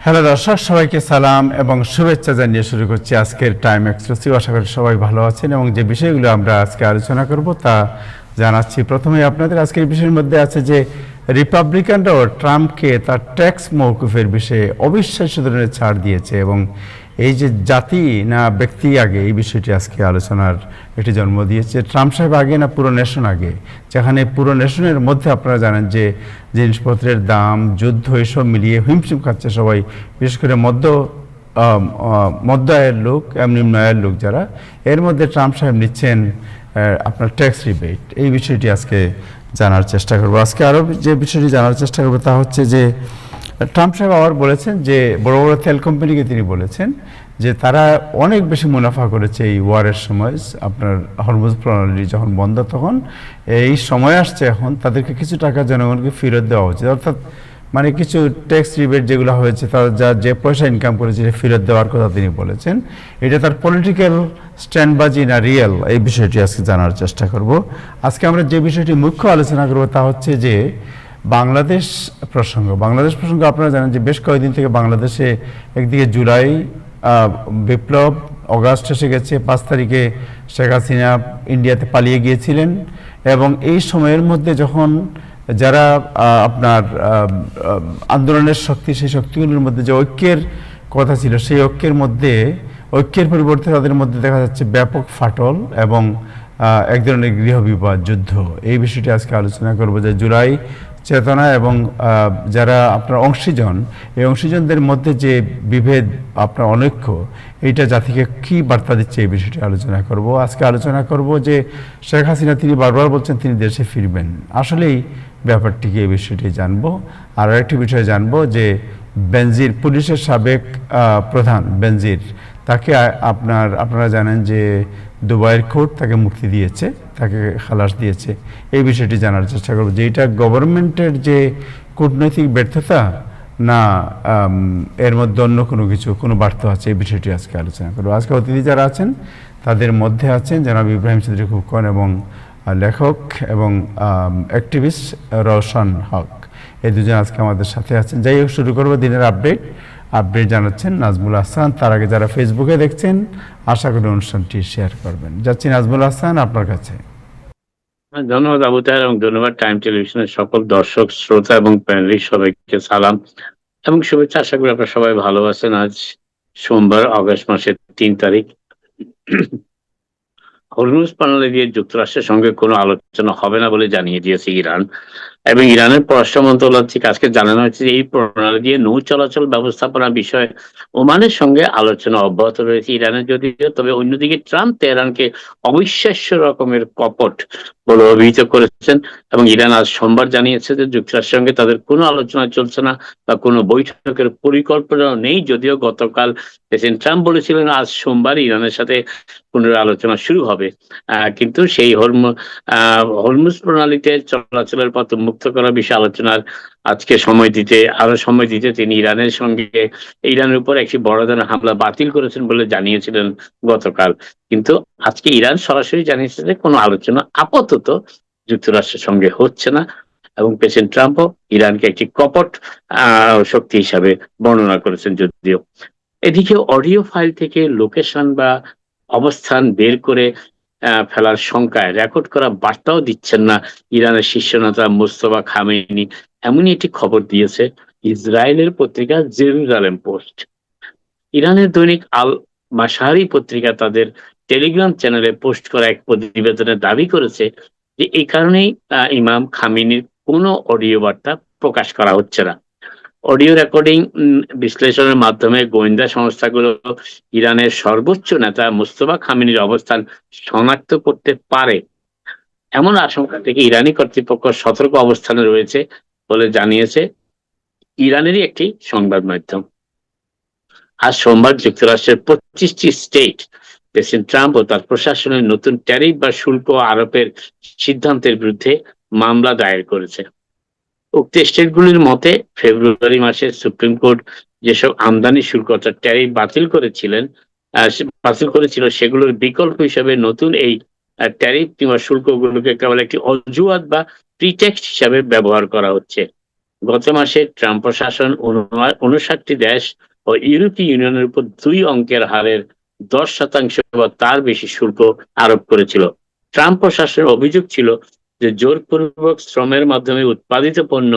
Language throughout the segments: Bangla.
হ্যালো দর্শক, সবাইকে সালাম এবং শুভেচ্ছা জানিয়ে শুরু করছি আজকের টাইম এক্সক্লুসিভ। আশা করি সবাই ভালো আছেন এবং যে বিষয়গুলো আমরা আজকে আলোচনা করব তা জানাচ্ছি। প্রথমেই আপনাদের আজকের বিষয়ের মধ্যে আছে যে রিপাবলিকানরাও ট্রাম্পকে তার ট্যাক্স মওকুফের বিষয়ে অবিশ্বাস্য ধরনের ছাড় দিয়েছে এবং এই যে জাতি না ব্যক্তি আগে, এই বিষয়টি আজকে আলোচনার একটি জন্ম দিয়েছে। ট্রাম্প সাহেব আগে না পুরো নেশন আগে, যেখানে পুরো নেশনের মধ্যে আপনারা জানেন যে জিনিসপত্রের দাম, যুদ্ধ, এসব মিলিয়ে হিমশিম খাচ্ছে সবাই, বিশেষ করে মধ্য আয়ের লোক এবং নিম্ন আয়ের লোক যারা। এর মধ্যে ট্রাম্প সাহেব নিচ্ছেন আপনার ট্যাক্স রিবেট। এই বিষয়টি আজকে জানার চেষ্টা করব। আজকে আরও যে বিষয়টি জানার চেষ্টা করবো তা হচ্ছে যে ট্রাম্প সাহেব আবার বলেছেন যে বড় বড় তেল কোম্পানিকে তিনি বলেছেন যে তারা অনেক বেশি মুনাফা করেছে এই ওয়ারের সময়। আপনার হরমুজ প্রণালী যখন বন্ধ, তখন এই সময় আসছে এখন তাদেরকে কিছু টাকা জনগণকে ফেরত দেওয়া উচিত। অর্থাৎ মানে কিছু ট্যাক্স রিবেট যেগুলো হয়েছে, তারা যে পয়সা ইনকাম করেছে ফেরত দেওয়ার কথা তিনি বলেছেন। এটা তার পলিটিক্যাল স্ট্যান্ডবাজি না রিয়েল, এই বিষয়টি আজকে জানার চেষ্টা করব। আজকে আমরা যে বিষয়টি মুখ্য আলোচনা করব তা হচ্ছে যে বাংলাদেশ প্রসঙ্গ। আপনারা জানেন যে বেশ কয়েকদিন থেকে বাংলাদেশে একদিকে জুলাই বিপ্লব, অগাস্ট এসে গেছে, 5 তারিখে শেখ হাসিনা ইন্ডিয়াতে পালিয়ে গিয়েছিলেন এবং এই সময়ের মধ্যে যখন যারা আপনার আন্দোলনের শক্তি, সেই শক্তিগুলোর মধ্যে যে ঐক্যের কথা ছিল, সেই ঐক্যের পরিবর্তে তাদের মধ্যে দেখা যাচ্ছে ব্যাপক ফাটল এবং এক ধরনের গৃহবিবাদ, যুদ্ধ। এই বিষয়টি আজকে আলোচনা করব যে জুলাই চেতনা এবং যারা আপনার অংশীজন, এই অংশীজনদের মধ্যে যে বিভেদ, আপনার অনৈক্য, এইটা জাতিকে কী বার্তা দিচ্ছে, এই বিষয়টি আলোচনা করব। আজকে আলোচনা করব যে শেখ হাসিনা তিনি বারবার বলছেন তিনি দেশে ফিরবেন। আসলেই ব্যাপারটিকে, এই বিষয়টি জানবো। আর একটি বিষয় জানবো যে বেনজির, পুলিশের সাবেক প্রধান বেনজির, তাকে আপনারা জানেন যে দুবাইয়ের কোর্ট তাকে মুক্তি দিয়েছে, তাকে খালাস দিয়েছে। এই বিষয়টি জানার চেষ্টা করব যে এটা গভর্নমেন্টের যে কূটনৈতিক ব্যর্থতা না এর মধ্যে অন্য কোনো বার্তা আছে, এই বিষয়টি আজকে আলোচনা করব। আজকে অতিথি যারা আছেন তাদের মধ্যে আছেন জনাব ইব্রাহিম চৌধুরী খোকন এবং লেখক এবং অ্যাক্টিভিস্ট রওশন হক। এই দুজন আজকে আমাদের সাথে আছেন। যাই হোক, শুরু করবো দিনের আপডেট জানাচ্ছেন নাজমুল হাসান। তার আগে যারা ফেসবুকে দেখছেন, আশা করি অনুষ্ঠানটি শেয়ার করবেন। যাচ্ছি নাজমুল হাসান, আপনার কাছে। ধন্যবাদ আবু তাহের এবং ধন্যবাদ টাইম টেলিভিশনের সকল দর্শক, শ্রোতা এবং প্যানেলিস্ট সবাইকে সালাম এবং শুভেচ্ছা। আশা করি আপনারা সবাই ভালো আছেন। আজ সোমবার, আগস্ট মাসের 3 তারিখ। হরমুজ প্রণালী দিয়ে যুক্তরাষ্ট্রের সঙ্গে কোনো আলোচনা হবে না বলে জানিয়ে দিয়েছে ইরান এবং ইরানের পররাষ্ট্র মন্ত্রণালয় থেকে আজকে জানানো হয়েছে যে এই প্রণালী দিয়ে নৌ চলাচল ব্যবস্থাপনা বিষয়ে ওমানের সঙ্গে আলোচনা অব্যাহত রয়েছে ইরানের যদিও। তবে অন্যদিকে ট্রাম্প তেহরানকে অবিশ্বাস্য রকমের কপট বলে অভিহিত করেছেন এবং ইরান আজ সোমবার জানিয়েছে যে যুক্তরাষ্ট্রের সঙ্গে তাদের কোনো আলোচনা চলছে না বা কোনো বৈঠকের পরিকল্পনা নেই। যদিও গতকাল প্রেসিডেন্ট ট্রাম্প বলেছিলেন আজ সোমবার ইরানের সাথে পুনরায় আলোচনা শুরু হবে, কিন্তু সেই হরমুজ প্রণালীতে চলাচলের পথ মুক্ত করার বিষয়ে আলোচনার আজকে সময় দিতে তিনি ইরানের উপর একটি বড় ধরনের হামলা বাতিল করেছেন বলে জানিয়েছিলেন গতকাল। কিন্তু আজকে ইরান সরাসরি জানিয়েছে যে কোনো আলোচনা আপাতত যুক্তরাষ্ট্রের সঙ্গে হচ্ছে না এবং প্রেসিডেন্ট ট্রাম্পও ইরানকে একটি কপট শক্তি হিসাবে বর্ণনা করেছেন। যদিও এদিকে অডিও ফাইল থেকে লোকেশন বা অবস্থান বের করে ফেলার শঙ্কায় রেকর্ড করা বার্তাও দিচ্ছেন না ইরানের শীর্ষ নেতা মুস্তফা খামেনি, এমনই একটি খবর দিয়েছে ইসরায়েলের পত্রিকা জেরুজালেম পোস্ট। ইরানের দৈনিক আল মাশারি পত্রিকা তাদের টেলিগ্রাম চ্যানেলে পোস্ট করা এক প্রতিবেদনে দাবি করেছে যে এই কারণেই ইমাম খামেনির কোনো অডিও বার্তা প্রকাশ করা হচ্ছে না। অডিও রেকর্ডিং বিশ্লেষণের মাধ্যমে গোয়েন্দা সংস্থাগুলো ইরানের সর্বোচ্চ নেতা মুস্তফা খামেনির অবস্থান শনাক্ত করতে পারে এমন আশঙ্কা থেকে ইরানি কর্তৃপক্ষ সতর্ক অবস্থানে রয়েছে বলে জানিয়েছে ইরানেরই একটি সংবাদ মাধ্যম। আজ সোমবার যুক্তরাষ্ট্রের 25টি স্টেট প্রেসিডেন্ট ট্রাম্প ও তার প্রশাসনের নতুন ট্যারিফ বা শুল্ক আরোপের সিদ্ধান্তের বিরুদ্ধে মামলা দায়ের করেছে। উক্ত স্টেটগুলির মতে ফেব্রুয়ারি মাসে সুপ্রিম কোর্ট যেসব আমদানি শুল্ক অর্থাৎ ট্যারিফ বাতিল করেছিল সেগুলোর বিকল্প হিসেবে নতুন এই ট্যারিফ কিংবা শুল্কগুলোকে কেবল একটি অজুহাত বা প্রিটেক্সট হিসাবে ব্যবহার করা হচ্ছে। গত মাসে ট্রাম্প প্রশাসন 59টি দেশ ও ইউরোপীয় ইউনিয়নের উপর 2 অঙ্কের হারের 10% বা তার বেশি শুল্ক আরোপ করেছিল। ট্রাম্প প্রশাসনের অভিযোগ ছিল যে জোরপূর্বক শ্রমের মাধ্যমে উৎপাদিত পণ্য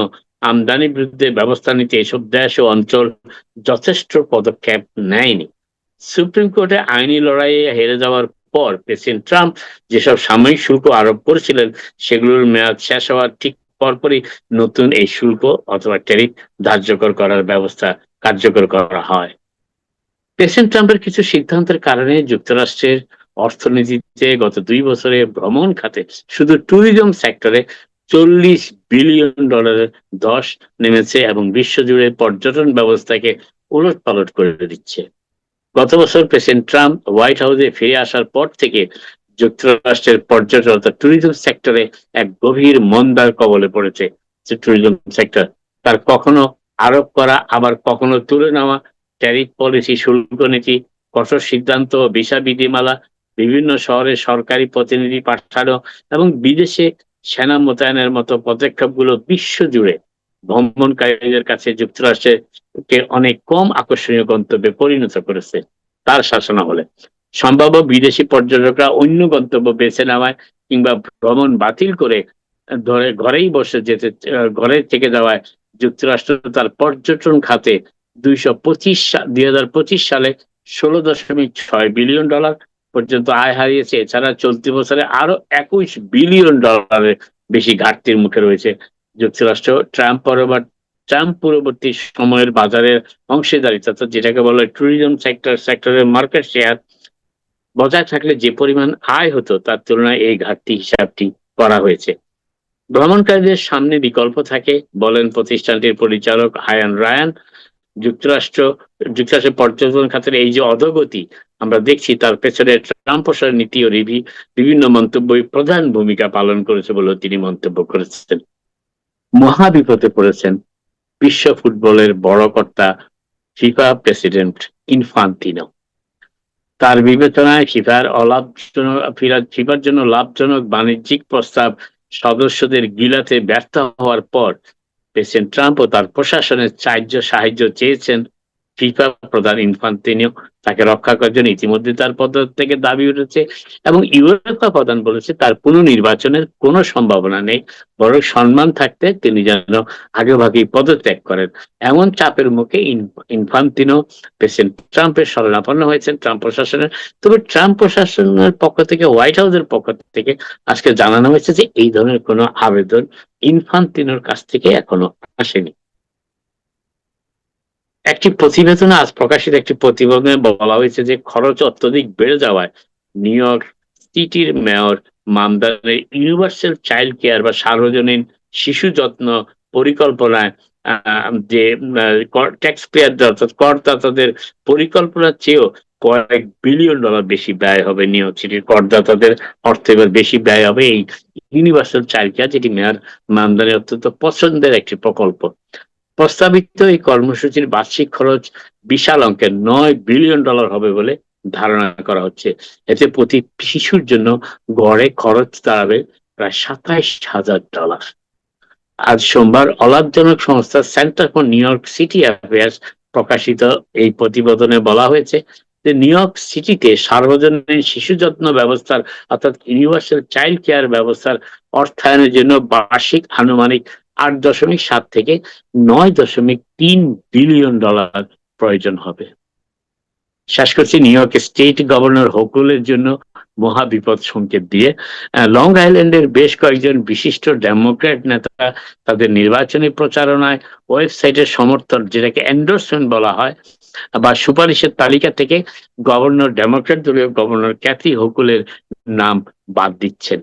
আমদানির বিরুদ্ধে ব্যবস্থা নিতে এসব দেশ ও অঞ্চল যথেষ্ট পদক্ষেপ নেয়নি। সুপ্রিম কোর্টে আইনি লড়াইয়ে হেরে যাওয়ার পর প্রেসিডেন্ট ট্রাম্প যেসব সাময়িক শুল্ক আরোপ করেছিলেন সেগুলোর মেয়াদ শেষ হওয়ার ঠিক পরপরই নতুন এই শুল্ক অথবা ট্যারিফ কার্যকর করার ব্যবস্থা কার্যকর করা হয়। প্রেসিডেন্ট ট্রাম্পের কিছু সিদ্ধান্তের কারণে যুক্তরাষ্ট্রের অর্থনীতিতে গত 2 বছরে ভ্রমণ খাতে শুধু ট্যুরিজম সেক্টরে $40 বিলিয়ন ধস নেমেছে এবং বিশ্বজুড়ে পর্যটন ব্যবস্থাকে উলটপালট করে দিচ্ছে। গত বছর প্রেসিডেন্ট ট্রাম্প হোয়াইট হাউসে ফিরে আসার পর থেকে যুক্তরাষ্ট্রের পর্যটন অর্থাৎ ট্যুরিজম সেক্টরে এক গভীর মন্দার কবলে পড়েছে। যে ট্যুরিজম সেক্টর তার কখনো আরোপ করা আবার কখনো তুলে নেওয়া ট্যারিফ পলিসি, শুল্ক নীতি, কঠোর সিদ্ধান্ত, ভিসা বিধিমালা, বিভিন্ন শহরে সরকারি প্রতিনিধি পাঠানো এবং বিদেশে সেনা মোতায়েনের মতো পদক্ষেপগুলো বিশ্বজুড়ে ভ্রমণকারীদের কাছে যুক্তরাষ্ট্রকে অনেক কম আকর্ষণীয় গন্তব্যে পরিণত করেছে তার শাসনামলে। সম্ভাব্য বিদেশি পর্যটকরা অন্য গন্তব্য বেছে নেওয়ায় কিংবা ভ্রমণ বাতিল করে ঘরেই বসে যেতে ঘরে থেকে যাওয়ায় যুক্তরাষ্ট্র তার পর্যটন খাতে 2025 সালে $16.6 বিলিয়ন পর্যন্ত আয় হারিয়েছে। এছাড়া চলতি বছরে আরো $21 বিলিয়ন বেশি ঘাটতির মুখে রয়েছে যুক্তরাষ্ট্র। ট্রাম্প পরবর্তী সময়ের বাজারের অংশীদারিত্ব যেটাকে বলে ট্যুরিজম সেক্টরের মার্কেট শেয়ার বজায় থাকলে যে পরিমাণ আয় হতো তার তুলনায় এই ঘাটতি হিসাবটি করা হয়েছে। ভ্রমণকারীদের সামনে বিকল্প থাকে বলেন প্রতিষ্ঠানটির পরিচালক আয়ান রায়ান। যুক্তরাষ্ট্রের পর্যটন খাতের এই যে অধোগতি আমরা দেখছি তার পেছনে ট্রাম্প প্রশাসনের নীতি ও বিভিন্ন মন্তব্যই প্রধান ভূমিকা পালন করেছে বলে তিনি মন্তব্য করেছেন। মহাবিপদে পড়েছেন বিশ্ব ফুটবলের বড় কর্তা ফিফা প্রেসিডেন্ট ইনফান্তিনো। তার বিবেচনায় ফিফার জন্য লাভজনক বাণিজ্যিক প্রস্তাব সদস্যদের গিলাতে ব্যর্থ হওয়ার পর প্রেসিডেন্ট ট্রাম্প ও তার প্রশাসনের সাহায্য চেয়েছেন ফিফা প্রধান ইনফান্তিনো। তাকে রক্ষা করার জন্য ইতিমধ্যে তার পদত্যাগে দাবি উঠেছে এবং ইউরোপা প্রধান বলেছে তার পুনর্নির্বাচনের কোনো সম্ভাবনা নেই, বরং সম্মান থাকতে তিনি যেন আগেভাগেই পদত্যাগ করেন। এমন চাপের মুখে ইনফান্তিনো প্রেসিডেন্ট ট্রাম্পের শরণাপন্ন হয়েছেন ট্রাম্প প্রশাসনের। তবে ট্রাম্প প্রশাসনের পক্ষ থেকে, হোয়াইট হাউসের পক্ষ থেকে আজকে জানানো হয়েছে যে এই ধরনের কোনো আবেদন ইনফান্তিনোর কাছ থেকে এখনো আসেনি। একটি প্রতিবেদনে আজ প্রকাশিত একটি প্রতিবেদনে বলা হয়েছে যে খরচ অত্যধিক বেড়ে যাওয়ায় নিউ ইয়র্ক সিটির মেয়র মামদানের ইউনিভার্সাল চাইল্ড কেয়ার বা সার্বজনীন শিশু যত্ন পরিকল্পনায় যে ট্যাক্স পেয়ার অর্থাৎ করদাতাদের পরিকল্পনার চেয়েও কয়েক বিলিয়ন ডলার বেশি ব্যয় হবে। নিউ ইয়র্ক সিটির করদাতাদের অর্থ এবার বেশি ব্যয় হবে এই ইউনিভার্সাল চাইল্ড কেয়ার, যেটি মেয়র মামদানের অত্যন্ত পছন্দের একটি প্রকল্প। প্রস্তাবিত এই কর্মসূচির বার্ষিক খরচ বিশাল অঙ্কের $9 বিলিয়ন হবে বলে ধারণা করা হচ্ছে। এতে প্রতি শিশুর জন্য গড়ে খরচ দাঁড়াবে প্রায় $27,000। আজ সোমবার অলাভজনক সংস্থা centre for new York city affairs প্রকাশিত এই প্রতিবেদনে বলা হয়েছে যে নিউ ইয়র্ক সিটিতে সার্বজনীন শিশু যত্ন ব্যবস্থার অর্থাৎ ইউনিভার্সাল চাইল্ড কেয়ার ব্যবস্থার অর্থায়নের জন্য বার্ষিক আনুমানিক $8.7 থেকে $9.3 বিলিয়ন প্রয়োজন হবে। শেষ করছি নিউ ইয়র্কের স্টেট গভর্নর হোকুলের জন্য মহাবিপদ সংকেত দিয়ে। লং আইল্যান্ডের বেশ কয়েকজন বিশিষ্ট ডেমোক্র্যাট নেতা তাদের নির্বাচনী প্রচারণায় ওয়েবসাইটের সমর্থন, যেটাকে এন্ডোর্সমেন্ট বলা হয় বা সুপারিশের তালিকা থেকে ডেমোক্র্যাট দলীয় গভর্নর ক্যাথি হোকুলের নাম বাদ দিচ্ছেন।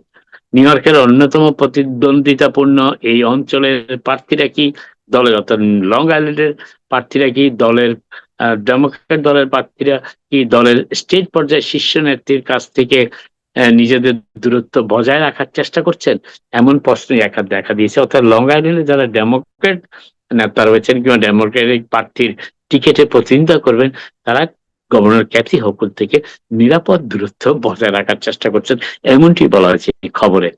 নিউ ইয়র্কের অন্যতম প্রতিদ্বন্দ্বিতাপূর্ণ এই অঞ্চলের প্রার্থীরা কি দলের অর্থাৎ লং আইল্যান্ডের প্রার্থীরা কি দলের ডেমোক্রেট দলের প্রার্থীরা কি দলের স্টেট পর্যায়ে শীর্ষ নেত্রীর কাছ থেকে নিজেদের দূরত্ব বজায় রাখার চেষ্টা করছেন? এমন প্রশ্ন দেখা দিয়েছে। অর্থাৎ লং আইল্যান্ডে যারা ডেমোক্রেট নেতা রয়েছেন কিংবা ডেমোক্রেটিক প্রার্থীর টিকেটে প্রতিনিধিত্ব করবেন তারা গভর্নর ক্যাথি হকুল থেকে নিরাপদ দূরত্ব বজায় রাখার চেষ্টা করছেন, এমনটি বলা হয়েছে এই খবরে।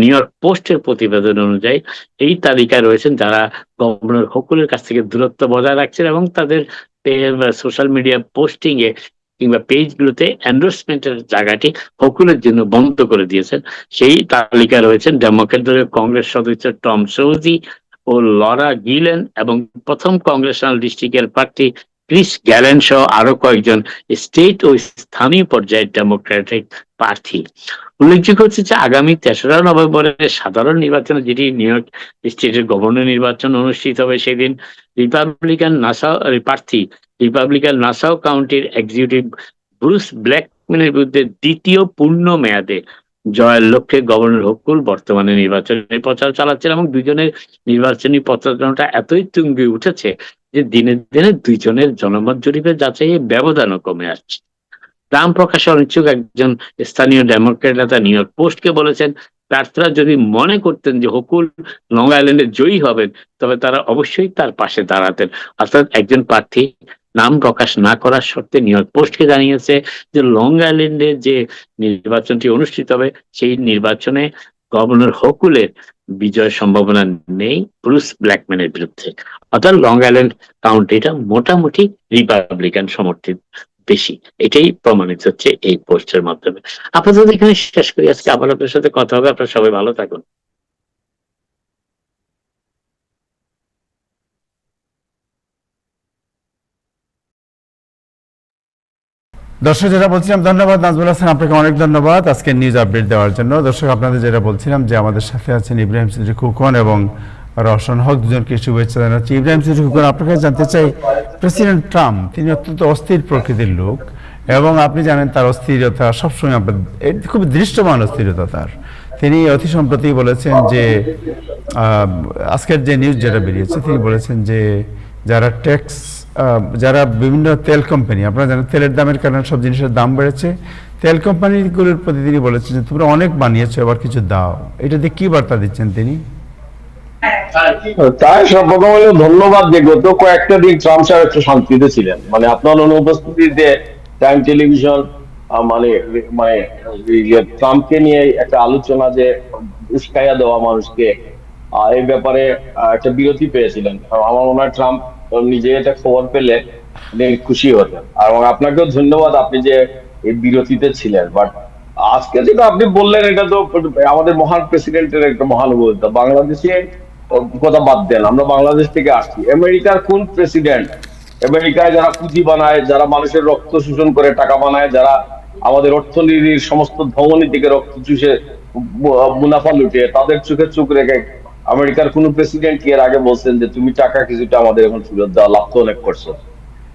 নিউ ইয়র্ক পোস্টের প্রতিবেদন অনুযায়ী এই তালিকায় রয়েছেন যারা গভর্নর হকুলের কাছ থেকে দূরত্ব বজায় রাখছেন এবং তাদের সোশ্যাল মিডিয়া পোস্টিং এ কিংবা পেজগুলোতে এন্ডোর্সমেন্টের জায়গাটি হকুলের জন্য বন্ধ করে দিয়েছেন। সেই তালিকায় রয়েছেন ডেমোক্র্যাট দলের কংগ্রেস সদস্য টম সৌজি ও লরা গিলেন এবং প্রথম কংগ্রেশনাল ডিস্ট্রিক্টের প্রার্থী ক্রিস গ্যালেন সহ আরো কয়েকজন স্টেট ও স্থানীয় পর্যায়ের ডেমোক্রেটিক প্রার্থী। উল্লেখযোগ্য হচ্ছে যে আগামী ৩রা নভেম্বরের সাধারণ নির্বাচনে, যেটি নিউ ইয়র্ক স্টেটের গভর্নর নির্বাচন অনুষ্ঠিত হবে, সেদিন রিপাবলিকান নাসাউ কাউন্টির এক্সিকিউটিভ ব্রুস ব্ল্যাকম্যানের বিরুদ্ধে দ্বিতীয় পূর্ণ মেয়াদে জয়ের লক্ষ্যে গভর্নর হকুল বর্তমানে নির্বাচনী প্রচার চালাচ্ছেন এবং দুজনের নির্বাচনী প্রচারণাটা এতই তুঙ্গে উঠেছে যে দিনে দিনে দুইজনের জনমত জরিপের যাচাইয়ে ব্যবধানও কমে আসছে। নাম প্রকাশে অনিচ্ছুক একজন স্থানীয় ডেমোক্র্যাট নেতা নিউ ইয়র্ক পোস্টকে বলেছেন, প্রার্থীরা যদি মনে করতেন যে হকুল লং আইল্যান্ডে জয়ী হবেন তবে তারা অবশ্যই তার পাশে দাঁড়াতেন। অর্থাৎ একজন প্রার্থী নাম প্রকাশ না করার শর্তে নিউ ইয়র্ক পোস্টকে জানিয়েছে যে লং আইল্যান্ডে যে নির্বাচনটি অনুষ্ঠিত হবে সেই নির্বাচনে গভর্নর হকুলের বিজয়ের সম্ভাবনা নেই ব্রুস ব্ল্যাকম্যানের বিরুদ্ধে। অর্থাৎ লং আইল্যান্ড কাউন্টিটা মোটামুটি রিপাবলিকান সমর্থিত বেশি, এটাই প্রমাণিত হচ্ছে এই পোস্টের মাধ্যমে। আপাতত এখানে শেষ করি, আজকে আবার আপনার সাথে কথা হবে। আপনারা সবাই ভালো থাকুন। দর্শক যেটা বলছিলাম, ধন্যবাদ নাজমুল হাসান, আপনাকে অনেক ধন্যবাদ আজকে নিউজ আপডেট দেওয়ার জন্য। দর্শক আপনাদের যেটা বলছিলাম যে আমাদের সাথে আছেন ইব্রাহিম চৌধুরী খোকন এবং রওশন হক, দুজনকে শুভেচ্ছা জানাচ্ছি। ইব্রাহিম চৌধুরী খোকন, আপনার কাছে জানতে চাই, প্রেসিডেন্ট ট্রাম্প তিনি অত্যন্ত অস্থির প্রকৃতির লোক এবং আপনি জানেন তার অস্থিরতা সবসময় খুব দৃশ্যমান অস্থিরতা তার। তিনি অতি সম্প্রতি বলেছেন যে আজকের যে নিউজ যেটা বেরিয়েছে, তিনি বলেছেন যে যারা বিভিন্ন তেল কোম্পানি, আপনারা জানেন তেলের দামের কারণে সব জিনিসের দাম বেড়েছে, তেল কোম্পানিগুলোর প্রতি তিনি বলেছেন যে তোমরা অনেক বানিয়েছো, এবার কিছু দাও। এটা দিয়ে কি বার্তা দিচ্ছেন তিনি? তাই সর্বপ্রথম হলো ধন্যবাদ যে গত কয়েকটা দিন ট্রাম্প সাহেব একটু শান্তিতে ছিলেন, মানে আপনার অনুপস্থিতিতে টাইম টেলিভিশন মানে মানে ট্রাম্পকে নিয়ে একটা আলোচনা যে উস্কাইয়া দেওয়া মানুষকে, এই ব্যাপারে একটা বিরতি পেয়েছিলেন। আমার মনে হয় ট্রাম্প নিজে এটা খবর পেলে খুশি হতেন। এবং আপনাকেও ধন্যবাদ, আপনি যে এই বিরতিতে ছিলেন। বাট আজকে যেটা আপনি বললেন এটা তো আমাদের মহান প্রেসিডেন্টের একটা মহানুভবতা। বাংলাদেশে কথা বাদ দেন, আমরা বাংলাদেশ থেকে আসছি। আমেরিকার কোন প্রেসিডেন্ট, আমেরিকায় যারা পুঁজি বানায়, যারা মানুষের রক্ত শোষণ করে টাকা বানায়, যারা আমাদের অর্থনীতির সমস্ত ধমনী থেকে রক্ত চুষে মুনাফা লুটে, তাদের চোখে চোখ রেখে আমেরিকার কোন প্রেসিডেন্ট কি এর আগে বলছেন যে তুমি টাকা কিছুটা আমাদের এখন ফেরত দেওয়া, লাভ তো অনেক করছো?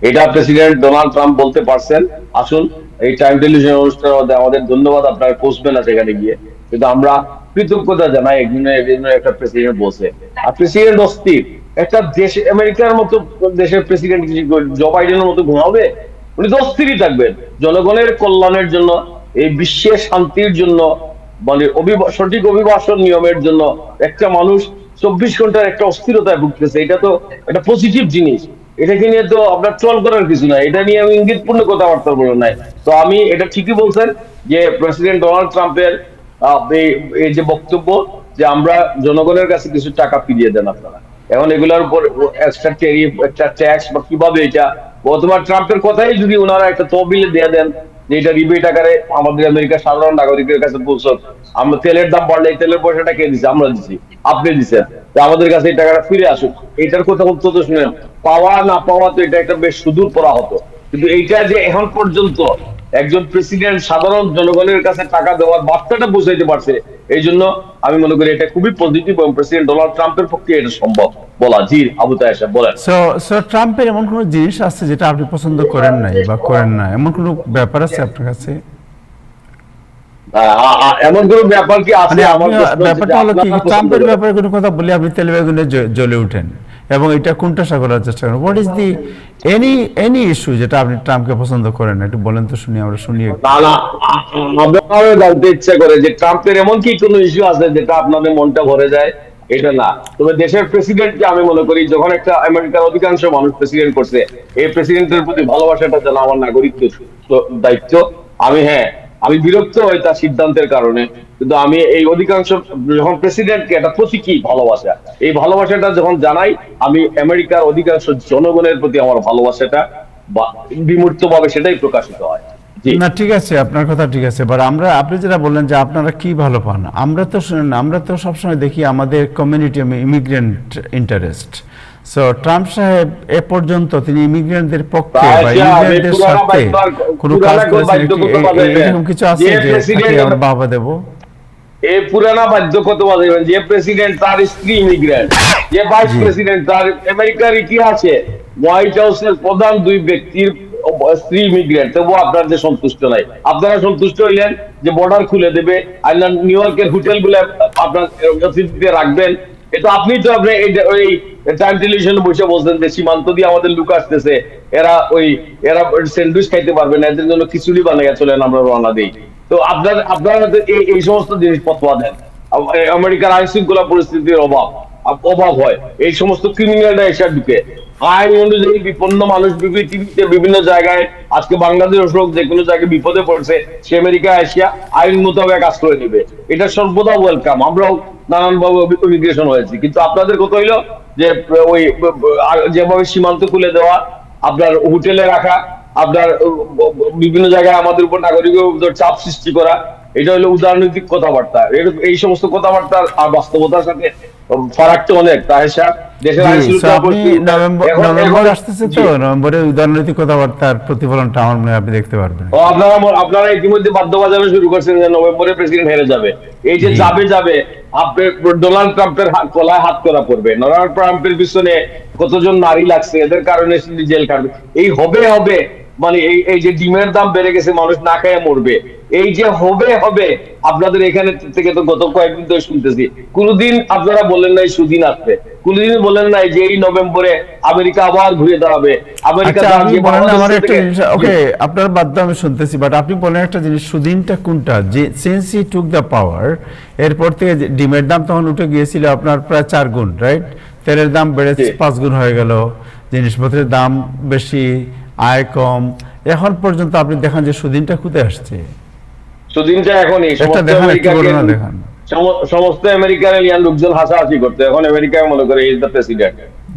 এটা প্রেসিডেন্ট ডোনাল্ড ট্রাম্প বলতে পারছেন। আসুন এই টাইম টেলিভিশন অনুষ্ঠানের মধ্যে আমাদের ধন্যবাদ, আপনারা পৌঁছবেন না সেখানে গিয়ে, কিন্তু আমরা কৃতজ্ঞতা জানাই একজনের একটা প্রেসিডেন্ট বলছে। আর প্রেসিডেন্ট অস্থির একটা দেশ, আমেরিকার মতো দেশের প্রেসিডেন্ট জো বাইডেনের মতো ঘুমাবে? উনি তো অস্থিরই থাকবেন জনগণের কল্যাণের জন্য, এই বিশ্বের শান্তির জন্য, মানে সঠিক অভিবাসন নিয়মের জন্য। একটা মানুষ 24 ঘন্টার একটা অস্থিরতায় ভুগতেছে, এটা তো একটা পজিটিভ জিনিস। এটাকে নিয়ে তো আপনার ট্রল করার কিছু নাই, এটা নিয়ে আমি ইঙ্গিতপূর্ণ কথাবার্তা বলে নাই। তো আমি এটা ঠিকই বলছেন যে প্রেসিডেন্ট ডোনাল্ড ট্রাম্পের এই যে বক্তব্য যে আমরা জনগণের কাছে কিছু টাকা ফিরিয়ে দেন আপনারা, এখন এগুলোর উপর এক্সট্রা টেরিফ, একটা ট্যাক্স বা কিভাবে এটা বর্তমান ট্রাম্পের কথাই যদি ওনারা একটা তহবিলে দিয়ে দেন যে এটা রিবেট আকারে আমাদের আমেরিকার সাধারণ নাগরিকের কাছে পৌঁছক। আমরা তেলের দাম বাড়লে এই তেলের পয়সাটা কে দিচ্ছে? আমরা দিচ্ছি, আপনি দিচ্ছেন, আমাদের কাছে এই টাকাটা ফিরে আসুক। এটার কথা অন্তত শুনেন, পাওয়া না পাওয়া তো এটা একটা বেশ সুদূর পড়া হতো, কিন্তু এইটা যে এখন পর্যন্ত একজন প্রেসিডেন্ট সাধারণ জনগণের কাছে টাকা দেওয়ার বার্তাটা বুঝাইতে পারছে, এই জন্য আমি মনে করি এটা খুবই পজিটিভ এবং প্রেসিডেন্ট ডোনাল্ড ট্রাম্পের পক্ষে এটা সম্ভব বলা। জি আবু তাহের সাহেব বলেন। সো ট্রাম্পের এমন কোনো জিনিস আছে যেটা আপনি পছন্দ করেন নাই বা করেন না, এমন কোনো ব্যাপার আছে আপনার কাছে? এমন কোন ব্যাপার কি আছে? ব্যাপারটা হলো কি, ট্রাম্পের ব্যাপারে কোনো কথা বলে আপনি তেলে বেগুনে জ্বলে উঠেন এবং এটা কোনটা করার চেষ্টা করেন। What is the any issue যেটা আপনি ট্রাম্পকে পছন্দ করেন না, একটু বলেন তো শুনি, আমরা শুনি। না না, আমারও জানতে ইচ্ছা করে যে ট্রাম্পের এমন কি কোনো ইস্যু আছে যেটা আপনাদের মনটা ভরে যায় এটা না। তবে দেশের প্রেসিডেন্টকে আমি মনে করি যখন একটা আমেরিকার অধিকাংশ মানুষ প্রেসিডেন্ট করছে, এই প্রেসিডেন্টের প্রতি ভালোবাসাটা যেন আমার নাগরিক দায়িত্ব। আমি আমি বিরক্ত হই তার সিদ্ধান্তের কারণে, কিন্তু আমি এই অধিকাংশ যখন প্রেসিডেন্টকে একটা প্রতীকী ভালোবাসা, এই ভালোবাসাটা যখন জানাই, আমি আমেরিকার অধিকাংশ জনগণের প্রতি আমার ভালোবাসাটা বিমূর্ত ভাবে সেটাই প্রকাশিত হয়। জি না ঠিক আছে, আপনার কথা ঠিক আছে, বাট আপনি যেটা বললেন যে আপনারা কি ভালো পান, আমরা তো সবসময় দেখি আমাদের community immigrant interest. So Trump সাহেব এ পর্যন্ত তিনি ইমিগ্রেন্টদের পক্ষে বা ইমিগ্রেন্টদের সাথে কোনো কাজ করেছেন এরকম কিছু আছে যে তাকে আমরা বাবা দেব? এই পুরানা বাধ্যকথা যে প্রেসিডেন্ট তার স্ত্রী ইমিগ্রেন্ট, যে ভাইস প্রেসিডেন্ট তার আমেরিকার ইতিহাসে হোয়াইট হাউসের প্রধান দুই ব্যক্তির স্ত্রী ইমিগ্রেন্ট, তবুও আপনার যে সন্তুষ্ট নাই। আপনারা সন্তুষ্ট হইলেন যে বর্ডার খুলে দেবে, নিউ ইয়র্কের হোটেল গুলো আপনার রাখবেন। এটা আপনি তো আপনি ওই টাইম টেলিভিশনে বসে বলছেন যে সীমান্ত দিয়ে আমাদের লোক আসতেছে, এরা স্যান্ডউইচ খাইতে পারবে না, এদের জন্য খিচুড়ি বানাইয়া চলেন, আমরা রওনা দিই। তো আপনারা এই সমস্ত জিনিস পথোয়া দেন। আমেরিকার আইন শৃঙ্খলা পরিস্থিতির অভাব হয়, এই সমস্ত ক্রিমিনালরা এসে ঢুকে আইন অনুযায়ী বিপন্ন মানুষ পৃথিবীতে বিভিন্ন জায়গায়, আজকে বাংলাদেশ হোক যে কোনো জায়গায় বিপদে পড়ছে, সে আমেরিকা এশিয়া আইন মোতাবেক আশ্রয় নেবে, এটা সর্বদা ওয়েলকাম। আমরাও নানান ভাবে ইমিগ্রেশন হয়েছি, কিন্তু আপনাদের কথা হইলো যে ওই যেভাবে সীমান্ত খুলে দেওয়া, আপনার হোটেলে রাখা, আপনার বিভিন্ন জায়গায় আমাদের উপর নাগরিকের উপর চাপ সৃষ্টি করা, এটা হলো উদারনৈতিক কথাবার্তা। এই সমস্ত কথাবার্তার আর বাস্তবতার সাথে ফারাক তো অনেক। দেশের আইন শৃঙ্খলা নভেম্বর আসতেছে, তো নভেম্বরে উদারনৈতিক কথাবার্তার প্রতিফলনটা আমার মনে হয় আপনি দেখতে পারবেন। আপনারা ইতিমধ্যে বাধ্য বাজানো শুরু করছেন যে নভেম্বরে প্রেসিডেন্ট হেরে যাবে। এই যে যাবে আপনি ডোনাল্ড ট্রাম্পের গলায় হাত করা পড়বে, ডোনাল্ড ট্রাম্পের পিছনে কতজন নারী লাগছে, এদের কারণে জেল কাটবে, এই হবে মানে এই যে ডিমের দাম বেড়ে গেছে, মানুষ না খেয়ে মরবে, এই যে হবে আপনাদের এখানে থেকে তো গত কয়েকদিন ধরে শুনতেছি। কোনদিন আপনারা বলেন নাই সুদিন আসবে, কোনদিন বলেন নাই যে এই নভেম্বরে আমেরিকা আবার ঘুরে দাঁড়াবে। আপনার বাধ্য আমি শুনতেছি, বাট আপনি বলেন একটা জিনিস, সুদিনটা কোনটা? যে since he took the power, এরপর থেকে ডিমের দাম তখন উঠে গিয়েছিল আপনার প্রায় 4 গুণ, রাইট? তেলের দাম বেড়ে 5 গুণ হয়ে গেল, জিনিসপত্রের দাম বেশি, আয় কম, এখন পর্যন্ত আপনি দেখান যে সুদিনটা কোথায় আসছে? সুদিনটা এখনই সমস্ত আমেরিকার এলিয়ান লোকজন হাসাহাসি করতে, এখন আমেরিকায় মনে করে ইজ দ্য প্রেসিডেন্ট।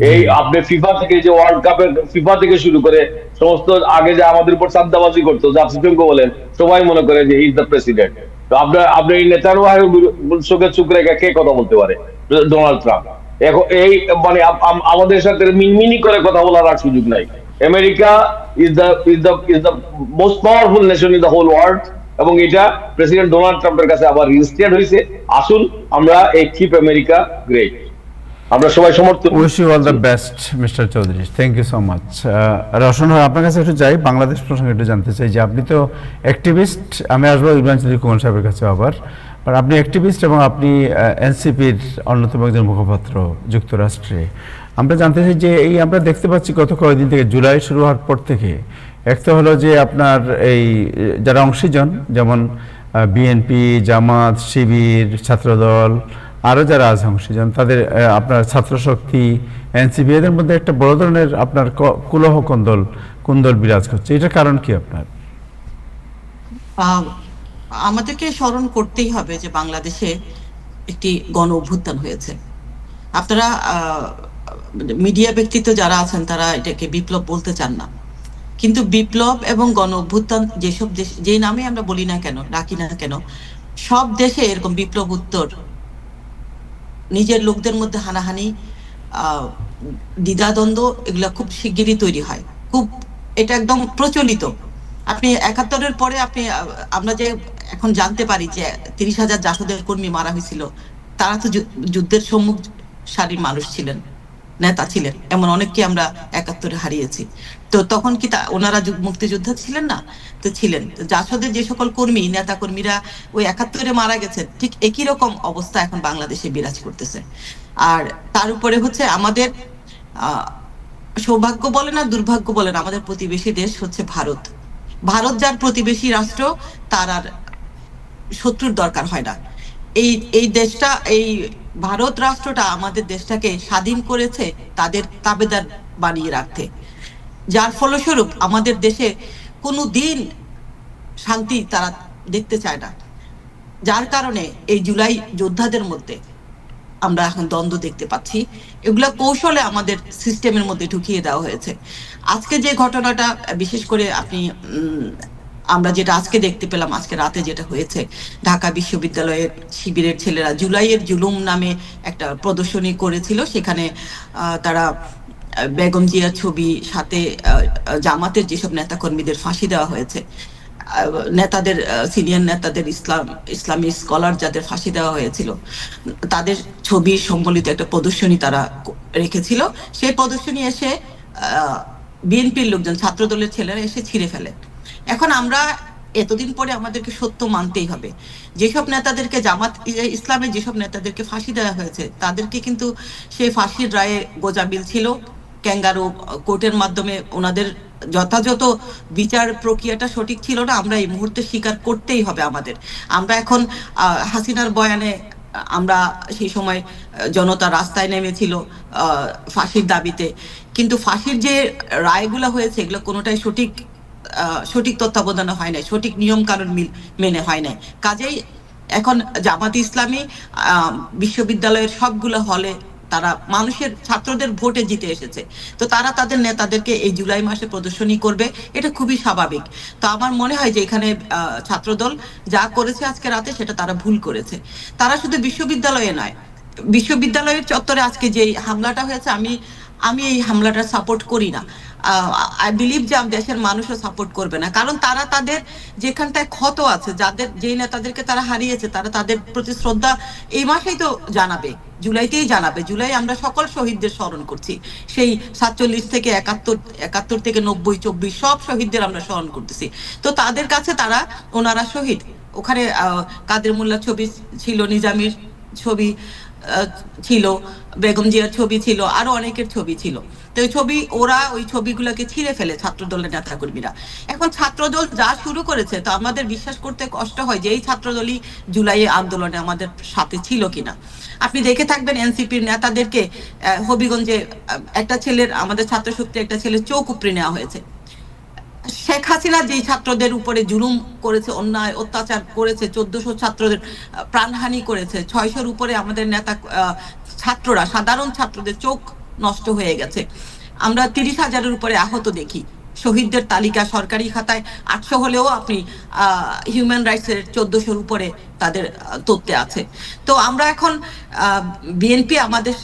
এই আপনি ফিফা থেকে যে ওয়ার্ল্ড কাপের ফিফা থেকে শুরু করে সমস্ত আগে যে আমাদের উপর চাঁদাবাজি করতো, জাতিসংঘ বলেন, সবাই মনে করে যে ইজ দ্য প্রেসিডেন্ট। তো আপনার এই নেতানিয়াহুর চোখে চোখ রেখে কে কথা বলতে পারে? Donald Trump. এখন এই মানে আমাদের সাথে মিনমিনি করে কথা বলার আর সুযোগ নাই। America is the most powerful nation in the whole world, এবং এটা প্রেসিডেন্ট ডোনাল্ড ট্রাম্পের কাছে আবার রেজিস্টার্ড হয়েছে। আসুন আমরা এই কিপ আমেরিকা গ্রেট, আমরা সবাই সমর্থন। Wish you all the best mister Chowdhury, thank you so much. Roshan ভাই, আপনার কাছে একটু যাই, বাংলাদেশ প্রসঙ্গে একটু জানতে চাই যে আপনি তো অ্যাক্টিভিস্ট, আমি আসবো ইমরান চৌধুরী কুমার সাহেবের কাছে আবার, বাট আপনি অ্যাক্টিভিস্ট এবং আপনি এনসিপির অন্যতম একজন মুখপাত্র যুক্তরাষ্ট্রে। আমরা জানতে চাই যে আমরা দেখতে পাচ্ছি গত কয়েকদিন থেকে, জুলাই শুরু হওয়ার পর থেকে, এক তো হলো যে আপনার এই যারা অংশীজন, যেমন বিএনপি, জামাত, শিবির, ছাত্রদল, আরও যারা আছে অংশীজন, তাদের আপনার ছাত্রশক্তি, এনসিপি, এদের মধ্যে একটা বড় ধরনের আপনার কুলহ কুন্দল বিরাজ করছে। এটার কারণ কি আপনার? আমাদেরকে স্মরণ করতেই হবে যে বাংলাদেশে একটি গণ অভ্যুত্থান হয়েছে। আপনারা মিডিয়া ব্যক্তিত্ব যারা আছেন তারা এটাকে বিপ্লব বলতে চান না, কিন্তু বিপ্লব এবং গণ অভ্যুত্থান যেসব দেশ, যে নামে আমরা বলি না কেন, ডাকি না কেন, সব দেশে এরকম বিপ্লব উত্তর নিজের লোকদের মধ্যে হানাহানি, দ্বিধাদ্বন্দ্ব, এগুলা খুব শিগগিরই তৈরি হয়। এটা একদম প্রচলিত। আপনি ৭১-এর পরে আমরা যে এখন জানতে পারি যে ৩০,০০০ জাসদের কর্মী মারা হয়েছিল, তারা তো যুদ্ধের সম্মুখ সারির মানুষ ছিলেন, নেতা ছিলেন, এমন অনেককে আমরা ৭১-এ হারিয়েছি। তো তখন কি ওনারা মুক্তিযোদ্ধা ছিলেন না? তো ছিলেন। জাসদের যে সকল কর্মী, নেতা কর্মীরা ওই ৭১-এ মারা গেছেন, ঠিক একই রকম অবস্থা এখন বাংলাদেশে বিরাজ করতেছে। আর তার উপরে হচ্ছে আমাদের সৌভাগ্য বলেন আর দুর্ভাগ্য বলেন, আমাদের প্রতিবেশী দেশ হচ্ছে ভারত। ভারত যার প্রতিবেশী রাষ্ট্র, তার আর শত্রুর দরকার হয় না। এই দেশটা, এই ভারত রাষ্ট্রটা আমাদের দেশটাকে স্বাধীন করেছে তাদের তাবেদার বানিয়ে রাখতে, যার ফলস্বরূপ আমাদের দেশে কোনো দিন শান্তি তারা দেখতে চায় না। যার কারণে এই জুলাই যোদ্ধাদের মধ্যে আমরা এখন দ্বন্দ্ব দেখতে পাচ্ছি। এগুলা কৌশলে আমাদের সিস্টেমের মধ্যে ঢুকিয়ে দেওয়া হয়েছে। আজকে যে ঘটনাটা বিশেষ করে আমরা যেটা আজকে দেখতে পেলাম, আজকে রাতে যেটা হয়েছে, ঢাকা বিশ্ববিদ্যালয়ের শিবিরের ছেলেরা জুলাইয়ের জুলুম নামে একটা প্রদর্শনী করেছিল। সেখানে তারা বেগম জিয়ার ছবি, সাথে জামাতের যেসব নেতাকর্মীদের ফাঁসি দেওয়া হয়েছে, নেতাদের, সিনিয়র নেতাদের, ইসলামী স্কলার যাদের ফাঁসি দেওয়া হয়েছিল, তাদের ছবি সম্বলিত একটা প্রদর্শনী তারা রেখেছিল। সেই প্রদর্শনী এসে বিএনপির লোকজন, ছাত্রদলের ছেলেরা এসে ছিঁড়ে ফেলে। এখন আমরা এতদিন পরে আমাদেরকে সত্য মানতেই হবে, যেসব নেতাদেরকে, জামাত ইসলামের যেসব নেতাদেরকে ফাঁসি দেওয়া হয়েছে তাদেরকে কিন্তু সেই ফাঁসির রায়ে গোজামিল ছিল, ক্যাঙ্গারু কোর্টের মাধ্যমে ওনাদের যথাযথ বিচার প্রক্রিয়াটা সঠিক ছিল না। আমরা এই মুহূর্তে স্বীকার করতেই হবে আমাদের। আমরা এখন হাসিনার বয়ানে আমরা সেই সময় জনতা রাস্তায় নেমেছিল ফাঁসির দাবিতে, কিন্তু ফাঁসির যে রায়গুলো হয়েছে এগুলো কোনোটাই সঠিক তত্ত্বাবধানে হয় নাই, সঠিক নিয়ম কানুন মেনে হয় নাই। কাজেই এখন জামাত ইসলামী বিশ্ববিদ্যালয়ের সবগুলো হলে তারা মানুষের, ছাত্রদের ভোটে জিতে এসেছে, তো তারা তাদের নেতাদেরকে এই জুলাই মাসে প্রদর্শনী করবে, এটা খুবই স্বাভাবিক। তো আমার মনে হয় যে এখানে ছাত্রদল যা করেছে আজকে রাতে সেটা তারা ভুল করেছে। তারা শুধু বিশ্ববিদ্যালয়ে নয়, বিশ্ববিদ্যালয়ের চত্বরে আজকে যে হামলাটা হয়েছে, আমি এই হামলাটা সাপোর্ট করি না। আই বিলিভ যে দেশের মানুষও সাপোর্ট করবে না, কারণ তারা তাদের যেখানটায় ক্ষত আছে, যেই নেতাদেরকে তারা হারিয়েছে, তারা তাদের প্রতি শ্রদ্ধা এই মাসেই তো জানাবে, জুলাইতেই জানাবে। জুলাই আমরা সকল শহীদদের স্মরণ করছি, সেই 47 থেকে 71 থেকে 90, 24 সব শহীদদের আমরা স্মরণ করতেছি। তো তাদের কাছে ওনারা শহীদ। ওখানে কাদের মোল্লার ছবি ছিল, নিজামীর ছবি ছিল, বেগম জিয়ার ছবি ছিল, আরো অনেকের ছবি ছিল। তো ওই ছবিগুলোকে ছিঁড়ে ফেলে ছাত্রদলের নেতাকর্মীরা। এখন ছাত্রদল যা শুরু করেছে, তো আমাদের বিশ্বাস করতে কষ্ট হয় যে এই ছাত্রদলই জুলাই আন্দোলনে আমাদের সাথে ছিল কিনা। আপনি দেখে থাকবেন এনসিপির নেতাদেরকে হবিগঞ্জে একটা ছেলের, আমাদের ছাত্র শক্তি একটা ছেলের চোখ উপড়ে নেওয়া হয়েছে। শেখ হাসিনা যেই ছাত্রদের উপরে জুলুম করেছে, অন্যায় অত্যাচার করেছে, 1400 ছাত্রদের প্রাণহানি করেছে, 600-র উপরে আমাদের নেতা ছাত্ররা, সাধারণ ছাত্রদের চোখ নষ্ট হয়ে গেছে। আমরা 30,000-এর উপরে আহত দেখি। শহীদদের তালিকা সরকারি খাতায় 800 হলেও আপনি হিউম্যান রাইটসের 1400-র উপরে তাদের তথ্যে আছে। তো আমরা এখন বিএনপি আমাদের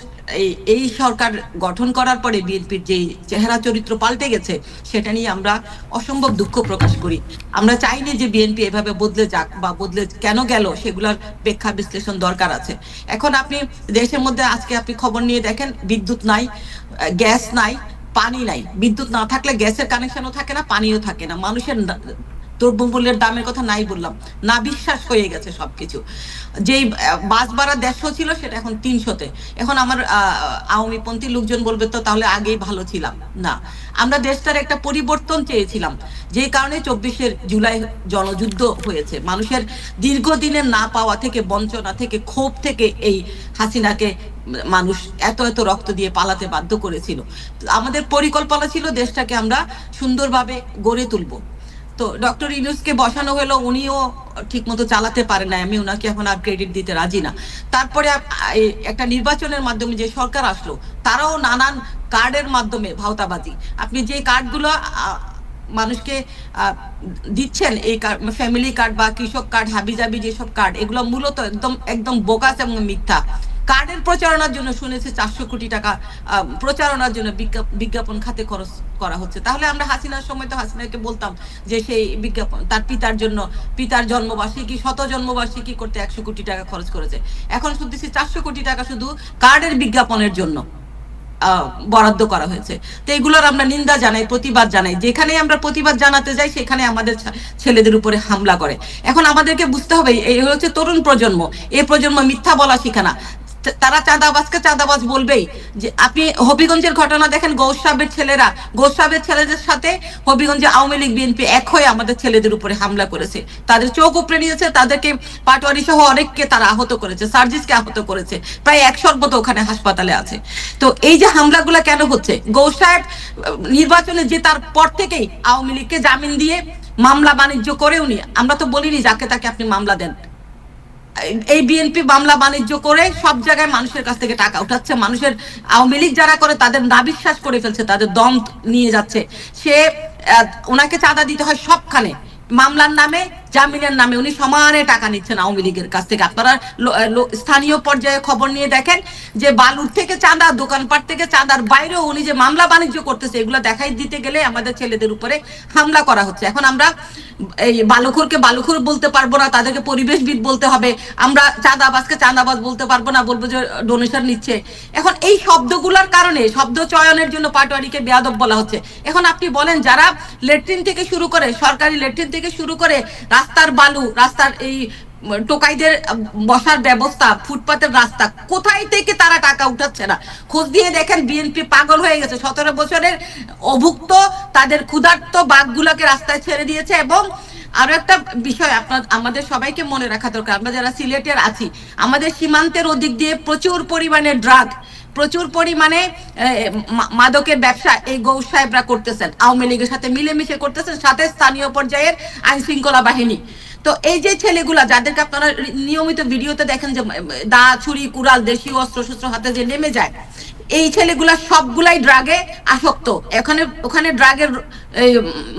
এই সরকার গঠন করার পরে বিএনপির যে চেহারা চরিত্র পাল্টে গেছে, সেটা নিয়ে আমরা অসম্ভব দুঃখ প্রকাশ করি। আমরা চাইনি যে বিএনপি এভাবে বদলে যাক, বা বদলে কেন গেল সেগুলোর ব্যাখ্যা বিশ্লেষণ দরকার আছে। এখন আপনি দেশের মধ্যে আজকে আপনি খবর নিয়ে দেখেন, বিদ্যুৎ নাই, গ্যাস নাই, পানি নাই। বিদ্যুৎ না থাকলে গ্যাসের কানেকশনও থাকে না, পানিও থাকে না। মানুষের দ্রব্যমূল্যের দামের কথা নাই বললাম, না বিশ্বাস হয়ে গেছে সবকিছু। যেই বাস ভাড়া 150 ছিল সেটা এখন 300-তে। এখন আমার আওয়ামীপন্থী লোকজন বলবে তো তাহলে আগেই ভালো ছিলাম। না, আমরা দেশটার একটা পরিবর্তন চেয়েছিলাম, যে কারণে 24 জুলাই জনযুদ্ধ হয়েছে। মানুষের দীর্ঘদিনের না পাওয়া থেকে, বঞ্চনা থেকে, ক্ষোভ থেকে এই হাসিনাকে মানুষ এত রক্ত দিয়ে পালাতে বাধ্য করেছিল। আমাদের পরিকল্পনা ছিল দেশটাকে আমরা সুন্দরভাবে গড়ে তুলবো। তো ডক্টর ইউনূসকে বসানো হলো, উনিও ঠিক মতো চালাতে পারে না, আমি ওনাকে এখন আর ক্রেডিট দিতে রাজি না। তারপরে একটা নির্বাচনের মাধ্যমে যে সরকার আসলো, তারাও নানান কার্ডের মাধ্যমে ভাওতাবাজি। আপনি যে কার্ডগুলো মানুষকে দিচ্ছেন, এই ফ্যামিলি কার্ড বা কৃষক কার্ড, হাবিজাবি যেসব কার্ড, এগুলো মূলত একদম বোগাস এবং মিথ্যা। কার্ডের প্রচারণার জন্য শুনেছি 400 কোটি টাকা প্রচারণার জন্য বিজ্ঞাপন খাতে খরচ করা হচ্ছে। তাহলে আমরা হাসিনার সময় তো হাসিনাকে বলতাম যে সেই বিজ্ঞাপন তার পিতার জন্মবার্ষিকী, 100 জন্মবার্ষিকী করতে 100 কোটি টাকা খরচ করেছে। এখন শুনতেছি 400 কোটি টাকা শুধু কার্ডের বিজ্ঞাপনের জন্য বরাদ্দ করা হয়েছে। তো এগুলোর আমরা নিন্দা জানাই, প্রতিবাদ জানাই। যেখানে আমরা প্রতিবাদ জানাতে যাই সেখানে আমাদের ছেলেদের উপরে হামলা করে। এখন আমাদেরকে বুঝতে হবে, এই হচ্ছে তরুণ প্রজন্ম, এই প্রজন্ম মিথ্যা বলা শিখে না। তারা চাঁদাবাজকে চাঁদাবাজ বলবেই। যে আপনি হবিগঞ্জের ঘটনা দেখেন, গৌস সাহেবের ছেলেদের সাথে হবিগঞ্জে আওয়ামী লীগ বিএনপি এক হয়ে আমাদের ছেলেদের উপরে হামলা করেছে, তাদের চোখ উপড়ে নিয়েছে, তাদেরকে পাটোয়ারি সহ অনেককে তারা আহত করেছে, সার্জিসকে আহত করেছে, প্রায় 100 মতো ওখানে হাসপাতালে আছে। তো এই যে হামলাগুলো কেন হচ্ছে? গৌস সাহেব নির্বাচনে জেতার পর থেকেই আওয়ামী লীগকে জামিন দিয়ে মামলা বাণিজ্য করে উনি, আমরা তো বলিনি যাকে তাকে আপনি মামলা দেন, এই বিএনপি মামলা বাণিজ্য করে সব জায়গায় মানুষের কাছ থেকে টাকা উঠাচ্ছে, মানুষের আওয়ামী লীগ যারা করে তাদের নাবিশ্বাস করে ফেলছে, তাদের দম নিয়ে যাচ্ছে। সে ওনাকে চাঁদা দিতে হয় সবখানে, মামলার নামে জামিনের নামে উনি সমানে টাকা নিচ্ছেন আওয়ামী লীগের কাছ থেকে। আপনারা স্থানীয় পর্যায়ে খবর নিয়ে দেখেন যে বালুর থেকে চাঁদা, দোকানপাট থেকে চাঁদার বাইরেও উনি যে মামলা বাণিজ্য করতেছে, এগুলো দেখাই দিতে গেলে আমাদের ছেলেদের উপরে হামলা করা হচ্ছে। এখন আমরা এই বালুখোরকে বালুখোর বলতে পারবো না, তাদেরকে পরিবেশবিদ বলতে হবে, আমরা চাঁদাবাজকে চাঁদাবাজ বলতে পারবো না, বলবো যে ডোনেশন নিচ্ছে। এখন এই শব্দগুলোর কারণে, শব্দ চয়নের জন্য পাটোয়ারিকে বেয়াদব বলা হচ্ছে। এখন আপনি বলেন, যারা লেট্রিন থেকে শুরু করে, সরকারি লেট্রিন থেকে শুরু করে রাস্তার বালু, রাস্তার এই টোকাইদের বসার ব্যবস্থা, ফুটপাতের রাস্তা, কোথায় থেকে তারা টাকা উঠাচ্ছে না? খোঁজ দিয়ে দেখেন, বিএনপি পাগল হয়ে গেছে। 17 বছরের অভুক্ত তাদের ক্ষুধার্ত বাঘগুলোকে রাস্তায় ছেড়ে দিয়েছে। এবং আরো একটা বিষয় আমাদের সবাইকে মনে রাখা দরকার, আমরা যারা সিলেটের আছি, আমাদের সীমান্তের ওদিক দিয়ে প্রচুর পরিমাণে ড্রাগ, প্রচুর পরিমাণে মাদকের ব্যবসা এই গৌস সাহেবরা করতেছেন, আওয়ামী লীগের সাথে মিলেমিশে করতেছেন, সাথে স্থানীয় পর্যায়ের আইন শৃঙ্খলা বাহিনী। তো এই যে ছেলেগুলা, যাদেরকে আপনারা নিয়মিত ভিডিওতে দেখেন যে দা, ছুরি, কুড়াল, দেশীয় অস্ত্র শস্ত্র হাতে যে নেমে যায়, এই ছেলেগুলা সবগুলাই ড্রাগে আসক্ত। ওখানে ড্রাগের,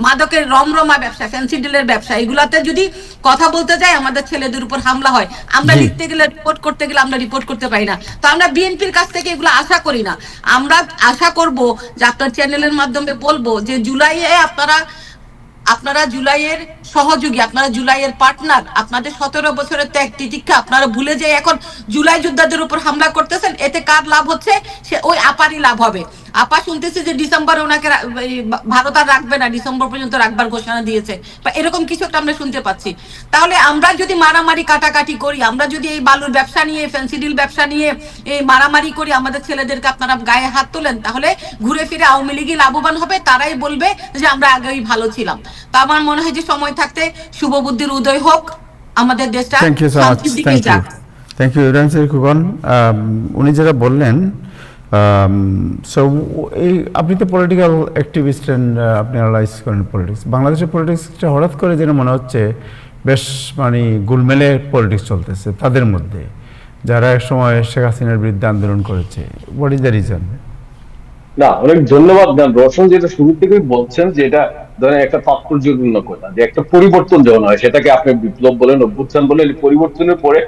মাদকের রমরমা ব্যবসা, ফেন্সিডিলের ব্যবসা, এগুলাতে যদি কথা বলতে যাই আমাদের ছেলেদের উপর হামলা হয়। আমরা লিখতে গেলে, রিপোর্ট করতে গেলে আমরা রিপোর্ট করতে পারি না। তো আমরা বিএনপির কাছ থেকে এগুলো আশা করি না। আমরা আশা করব যে আপনার চ্যানেলের মাধ্যমে বলবো যে জুলাইয়ে আপনারা জুলাইয়ের সহযোগী, আপনারা জুলাইয়ের পার্টনার, আপনাদের 17 বছরের ত্যাগ তিতিক্ষা আপনারা ভুলে যায় এখন জুলাই যোদ্ধাদের উপর হামলা করতেছেন। এতে কার লাভ হচ্ছে? সে ওই আপারই লাভ হবে। আপা শুনতেছি যে ডিসেম্বরে ওনাকে ভারত আর রাখবে না, ডিসেম্বর পর্যন্ত রাখবার ঘোষণা দিয়েছে, বা এরকম কিছু একটা আমরা শুনতে পাচ্ছি। তাহলে আমরা যদি মারামারি কাটাকাটি করি, আমরা যদি এই বালুর ব্যবসা নিয়ে, ফেন্সিডিল ব্যবসা নিয়ে এই মারামারি করি, আমাদের ছেলেদেরকে আপনারা গায়ে হাত তোলেন, তাহলে ঘুরে ফিরে আওয়ামী লীগই লাভবান হবে। তারাই বলবে যে আমরা আগেই ভালো ছিলাম। তো আমার মনে হয় যে সময় থাকতে শুভ বুদ্ধির উদয় হোক, আমাদের দেশটা শান্তির দিকে যাক। Thank you Ransir Khokon. উনি যেটা বললেন, সো এই আপনি তো পলিটিক্যাল অ্যাক্টিভিস্ট অ্যান্ড আপনি অ্যানালাইজ করেন পলিটিক্স। বাংলাদেশের পলিটিক্সটা হঠাৎ করে যেন মনে হচ্ছে বেশ মানে গুলমেলে পলিটিক্স চলতেছে তাদের মধ্যে, যারা এক সময় শেখ হাসিনার বিরুদ্ধে আন্দোলন করেছে। What is the reason? না, অনেক ধন্যবাদ। রোশন যেটা শুরু থেকেই বলছেন যে এটা ধরেন একটা তাৎপর্যপূর্ণ কথা, যে একটা পরিবর্তন যখন হয় সেটাকে আপনি বিপ্লব বলেন, অভ্যুত্থান বলেন, পরিবর্তনের পরে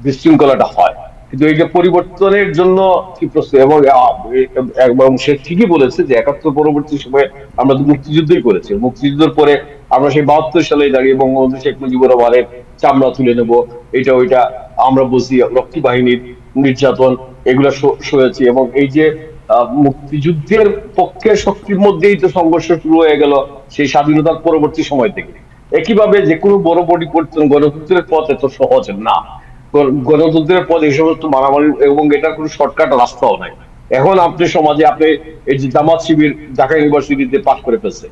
বিশৃঙ্খলাটা হয়। কিন্তু এই যে পরিবর্তনের জন্য কি প্রস্তুত, এবং সে ঠিকই বলেছে যে 71 পরবর্তী সময়ে আমরা তো মুক্তিযুদ্ধই করেছি। মুক্তিযুদ্ধের পরে আমরা সেই 72 সালে দাঁড়িয়ে বঙ্গবন্ধু শেখ মুজিবুর রহমানের চামড়া তুলে নেব, এটা ওইটা আমরা বলছি, রক্ষী বাহিনীর নির্যাতন, এগুলা সয়েছি। এবং এই যে মুক্তিযুদ্ধের পক্ষের শক্তির মধ্যেই তো সংঘর্ষ শুরু হয়ে গেল সেই স্বাধীনতার পরবর্তী সময় থেকে। একইভাবে যে কোনো বড় পরিবর্তন গণতন্ত্রের পথ এত সহজ না। গণতন্ত্রের পথ এই সমস্ত মারামারি, এবং এটার কোনো শর্টকাট রাস্তাও নাই। এখন আপনি সমাজে আপনি এই যে জামাত শিবির ঢাকা ইউনিভার্সিটিতে পাশ করে ফেলছে,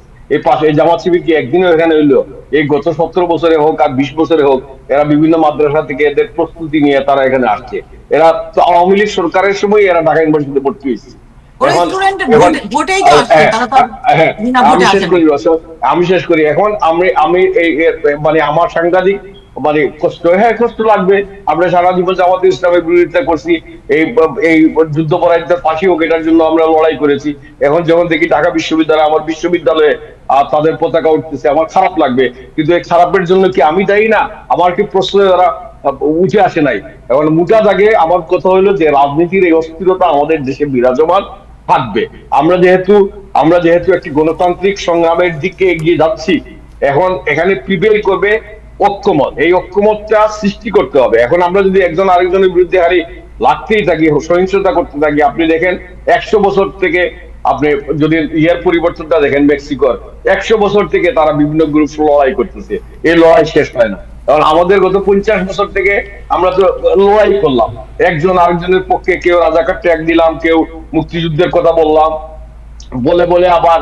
এই জামাত শিবির কি একদিনও এখানে হইলো? এই গত 17 বছরে হোক আর 20 বছরে হোক, এরা বিভিন্ন মাদ্রাসা থেকে এদের প্রস্তুতি নিয়ে তারা এখানে আসছে। এরা তো আওয়ামী লীগ সরকারের সময় এরা ঢাকা ইউনিভার্সিটিতে ভর্তি হয়েছে। আমি শেষ করি। এখন আমি মানে আমার সাংঘাতিক মানে কষ্ট লাগবে। আমরা সারা জীবন জামাতে ইসলামের বিরোধিতা করছি, এই যুদ্ধপরাধীদের ফাঁসি হোক এটার জন্য আমরা লড়াই করেছি। এখন যখন দেখি ঢাকা বিশ্ববিদ্যালয়, আমার বিশ্ববিদ্যালয়ে তাদের পতাকা উঠতেছে, আমার খারাপ লাগবে। কিন্তু এই খারাপের জন্য কি আমি দায়ী না? আমার কি প্রশ্ন তারা উঠে আসে নাই? এখন মোটা দাগে আমার কথা হলো যে রাজনীতির এই অস্থিরতা আমাদের দেশে বিরাজমান থাকবে। আমরা যেহেতু একটি গণতান্ত্রিক সংগ্রামের দিকে এগিয়ে যাচ্ছি, এখন এখানে প্রিভেল করবে ঐক্যমত। এই ঐক্যমতটা সৃষ্টি করতে হবে। এখন আমরা যদি একজন আরেকজনের বিরুদ্ধে হারি লাগতেই থাকি, সহিংসতা করতে থাকি, আপনি দেখেন 100 বছর থেকে, আপনি যদি ইয়ার পরিবর্তনটা দেখেন মেক্সিকোর, 100 বছর থেকে তারা বিভিন্ন গ্রুপ লড়াই করতেছে, এই লড়াই শেষ হয় না। কারণ আমাদের গত 50 বছর থেকে আমরা তো লড়াই করলাম, একজন আরেকজনের পক্ষে, কেউ রাজাকার ট্যাগ দিলাম, কেউ মুক্তিযুদ্ধের কথা বললাম, বলে বলে আবার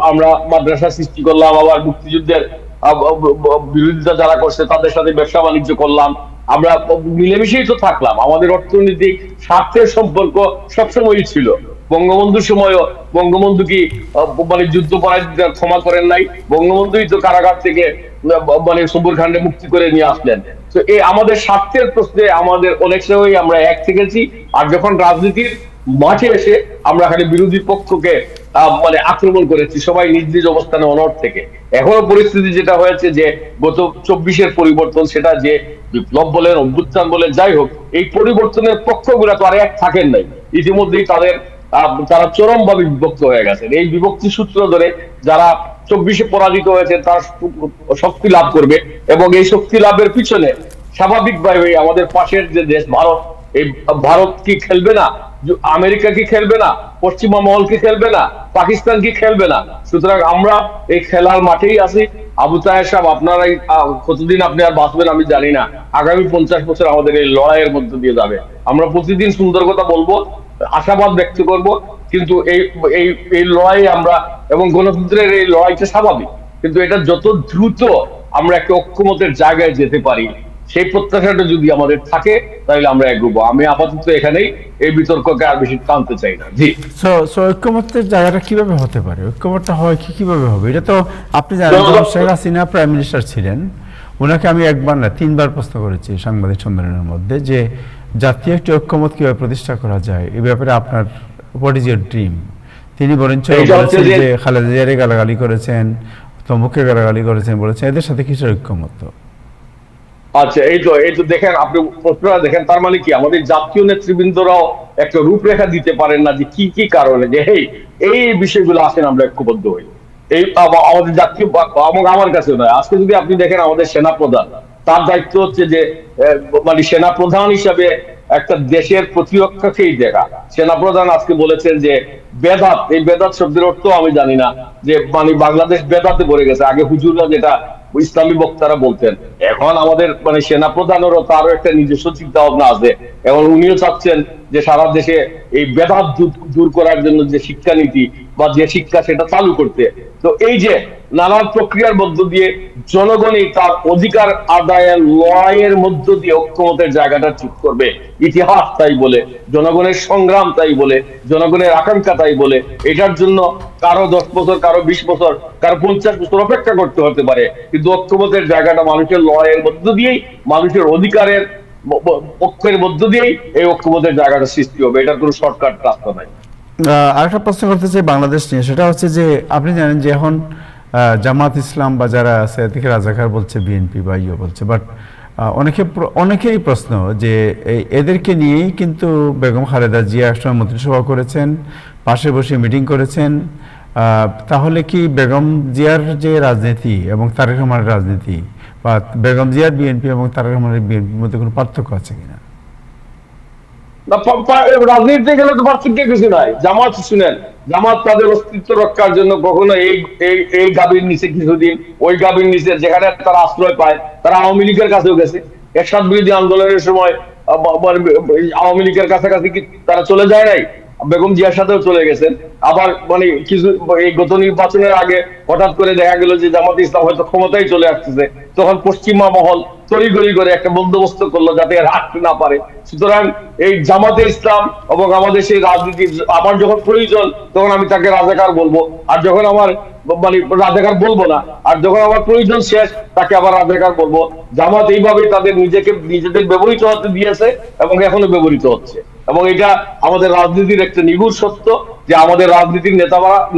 আমরা মাদ্রাসা সৃষ্টি করলাম, আবার মুক্তিযুদ্ধের বিরোধিতা যারা করছে তাদের সাথে ব্যবসা বাণিজ্য করলাম, আমরা মিলেমিশেই তো থাকলাম। আমাদের অর্থনৈতিক স্বার্থের সম্পর্ক সবসময়ই ছিল। বঙ্গবন্ধুর সময়ও বঙ্গবন্ধু কি মানে যুদ্ধপরাধীদের ক্ষমা করেন নাই? বঙ্গবন্ধুই তো কারাগার থেকে মানে সবুর খান্ডে মুক্তি করে নিয়ে আসলেন। তো এই আমাদের স্বার্থের প্রশ্নে আমাদের অনেক সময় আমরা এক থেকেছি, আর যখন রাজনীতির মাঠে এসে আমরা খালি বিরোধী পক্ষকে মানে আক্রমণ করেছি, সবাই নিজ নিজ অবস্থানে অনড় থেকে। এখনো পরিস্থিতি যেটা হয়েছে যে গত 24-এর পরিবর্তন, সেটা যে বিপ্লব বলেন, অভ্যুত্থান বলেন, যাই হোক, এই পরিবর্তনের পক্ষগুলা তো আর এক থাকেন নাই। ইতিমধ্যেই তারা চরমভাবে বিভক্ত হয়ে গেছেন। এই বিভক্তি সূত্র ধরে যারা 24-এ পরাজিত হয়েছে তারা শক্তি লাভ করবে, এবং এই শক্তি লাভের পিছনে স্বাভাবিকভাবে আমাদের পাশের যে দেশ ভারত, এই ভারত কি খেলবে না? আমেরিকা কি খেলবে না? পশ্চিমা মহল কি খেলবে না? পাকিস্তান কি খেলবে না? সুতরাং আমরা এই খেলার মাঠেই আছি। আবু তাহের সাহেব, আপনারা কতদিন আপনি আর বাঁচবেন আমি জানি না। আগামী 50 বছর আমাদের এই লড়াইয়ের মধ্যে দিয়ে যাবে। আমরা প্রতিদিন সুন্দর কথা বলবো, আশাবাদ ব্যক্ত করব, কিন্তু এই এই এই লড়াই আমরা, এবং গণতন্ত্রের এই লড়াইটা স্বাভাবিক, কিন্তু এটা যত দ্রুত আমরা একটা ঐক্যমতের জায়গায় যেতে পারি, সেই প্রত্যাশাটা যদি আমাদের থাকে, তাহলে আমরা এগোবো। আমি আপাতত এখানেই এই বিতর্ককে আর বেশি টানতে চাই না। জি, সো ঐক্যমত্যের জায়গাটা কিভাবে হতে পারে? ঐক্যমতটা হয় কিভাবে হবে? এটা তো আপনি জানেন, শেখ হাসিনা প্রাইম মিনিস্টার ছিলেন, ওনাকে আমি একবার না 3বার প্রশ্ন করেছি সাংবাদিক সম্মেলনের মধ্যে যে জাতীয় একটি ঐক্যমত কিভাবে প্রতিষ্ঠা করা যায়, এই ব্যাপারে আপনার হোয়াট ইজ ইউর ড্রিম? তিনি বলেছেন যে খালেদা জিয়ারে গালাগালি করেছেন, তমুককে গালাগালি করেছেন, বলেছেন এদের সাথে কিসের ঐক্যমত? আচ্ছা, এই তো দেখেন, আপনি প্রশ্নটা দেখেন, তার মানে কি আমাদের জাতীয় নেতৃবৃন্দরাও একটা রূপরেখা দিতে পারেন না যে কি কি কারণে যে এই বিষয়গুলো আসেন আমরা ঐক্যবদ্ধ হই। এই আমাদের জাতীয়, আমার কাছে নয়, আজকে যদি আপনি দেখেন আমাদের সেনা প্রধান, তার দায়িত্ব হচ্ছে যে মানে সেনা প্রধান হিসাবে একটা দেশের প্রতিরক্ষাকেই দেখা। সেনাপ্রধান আজকে বলেছেন যে বেদাত, এই বেদাত শব্দের অর্থ আমি জানি না, যে মানে বাংলাদেশ বেদাতে পড়ে গেছে। আগে হুজুররা যেটা ইসলামী বক্তারা বলতেন, এখন আমাদের মানে সেনাপ্রধানেরও তারও একটা নিজস্ব চিন্তা ভাবনা আছে, এবং উনিও চাচ্ছেন যে সারা দেশে এই বেদাত দূর করার জন্য যে শিক্ষানীতি বা যে শিক্ষা, সেটা চালু করতে। তো এই যে নানান প্রক্রিয়ার মধ্য দিয়ে জনগণই তার অধিকার আদায়ের লড়াইয়ের মধ্য দিয়ে ঐক্যমতের জায়গাটা ঠিক করবে। ইতিহাস তাই বলে, জনগণের সংগ্রাম তাই বলে, জনগণের আকাঙ্ক্ষা তাই বলে। এটার জন্য কারো 10 বছর, কারো 20 বছর, কারো 50 বছর অপেক্ষা করতে হতে পারে, কিন্তু ঐক্যমতের জায়গাটা মানুষের লড়াইয়ের মধ্য দিয়েই, মানুষের অধিকারের পক্ষের মধ্য দিয়েই এই ঐক্যমতের জায়গাটা সৃষ্টি হবে। এটার কোনো শর্টকাট রাস্তা নাই। আরেকটা প্রশ্ন করতে চাই বাংলাদেশ নিয়ে, সেটা হচ্ছে যে আপনি জানেন যে এখন জামাত ইসলাম বা যারা আছে এদিকে রাজাকার বলছে, বিএনপি বা ইয়ে বলছে, বাট অনেকেরই প্রশ্ন যে এদেরকে নিয়েই কিন্তু বেগম খালেদা জিয়া একসময় মন্ত্রিসভা করেছেন, পাশে বসে মিটিং করেছেন। তাহলে কি বেগম জিয়ার যে রাজনীতি এবং তারেক রহমানের রাজনীতি, বা বেগম জিয়ার বিএনপি এবং তারেক রহমানের বিএনপির মধ্যে কোনো পার্থক্য আছে কিনা? রাজনীতিতে গেলে তো পার্থক্য কিছু নাই। জামাত শুনেন, জামাত তাদের অস্তিত্ব রক্ষার জন্য কখনো এই গাভীর নিচে কিছুদিন, ওই গাভীর নিচে যেখানে তারা আশ্রয় পায়, তারা আওয়ামী লীগের কাছেও গেছে। এরশাদ বিরোধী আন্দোলনের সময় আওয়ামী লীগের কাছাকাছি কি তারা চলে যায় নাই? বেগম জিয়ার সাথেও চলে গেছেন। আবার মানে কিছু এই গত নির্বাচনের আগে হঠাৎ করে দেখা গেল যে জামাত ইসলাম হয়তো ক্ষমতায় চলে আসতেছে, তখন পশ্চিমা মহল তড়িঘড়ি করে একটা বন্দোবস্ত করলো যাতে আর হাঁটতে না পারে। সুতরাং এই জামাতে ইসলাম এবং আমাদের সেই রাজনীতি, আমার যখন প্রয়োজন তখন আমি তাকে রাজাকার বলবো, আর যখন আমার মানে রাজাকার বলবো না, আর যখন আমার প্রয়োজন শেষ তাকে আবার রাজাকার বলবো। জামাত এইভাবে তাদের নিজেদের ব্যবহৃত হতে দিয়েছে এবং এখনো ব্যবহৃত হচ্ছে, এবং এটা আমাদের রাজনীতির একটা নিগুড় সত্য যে আমাদের রাজনীতির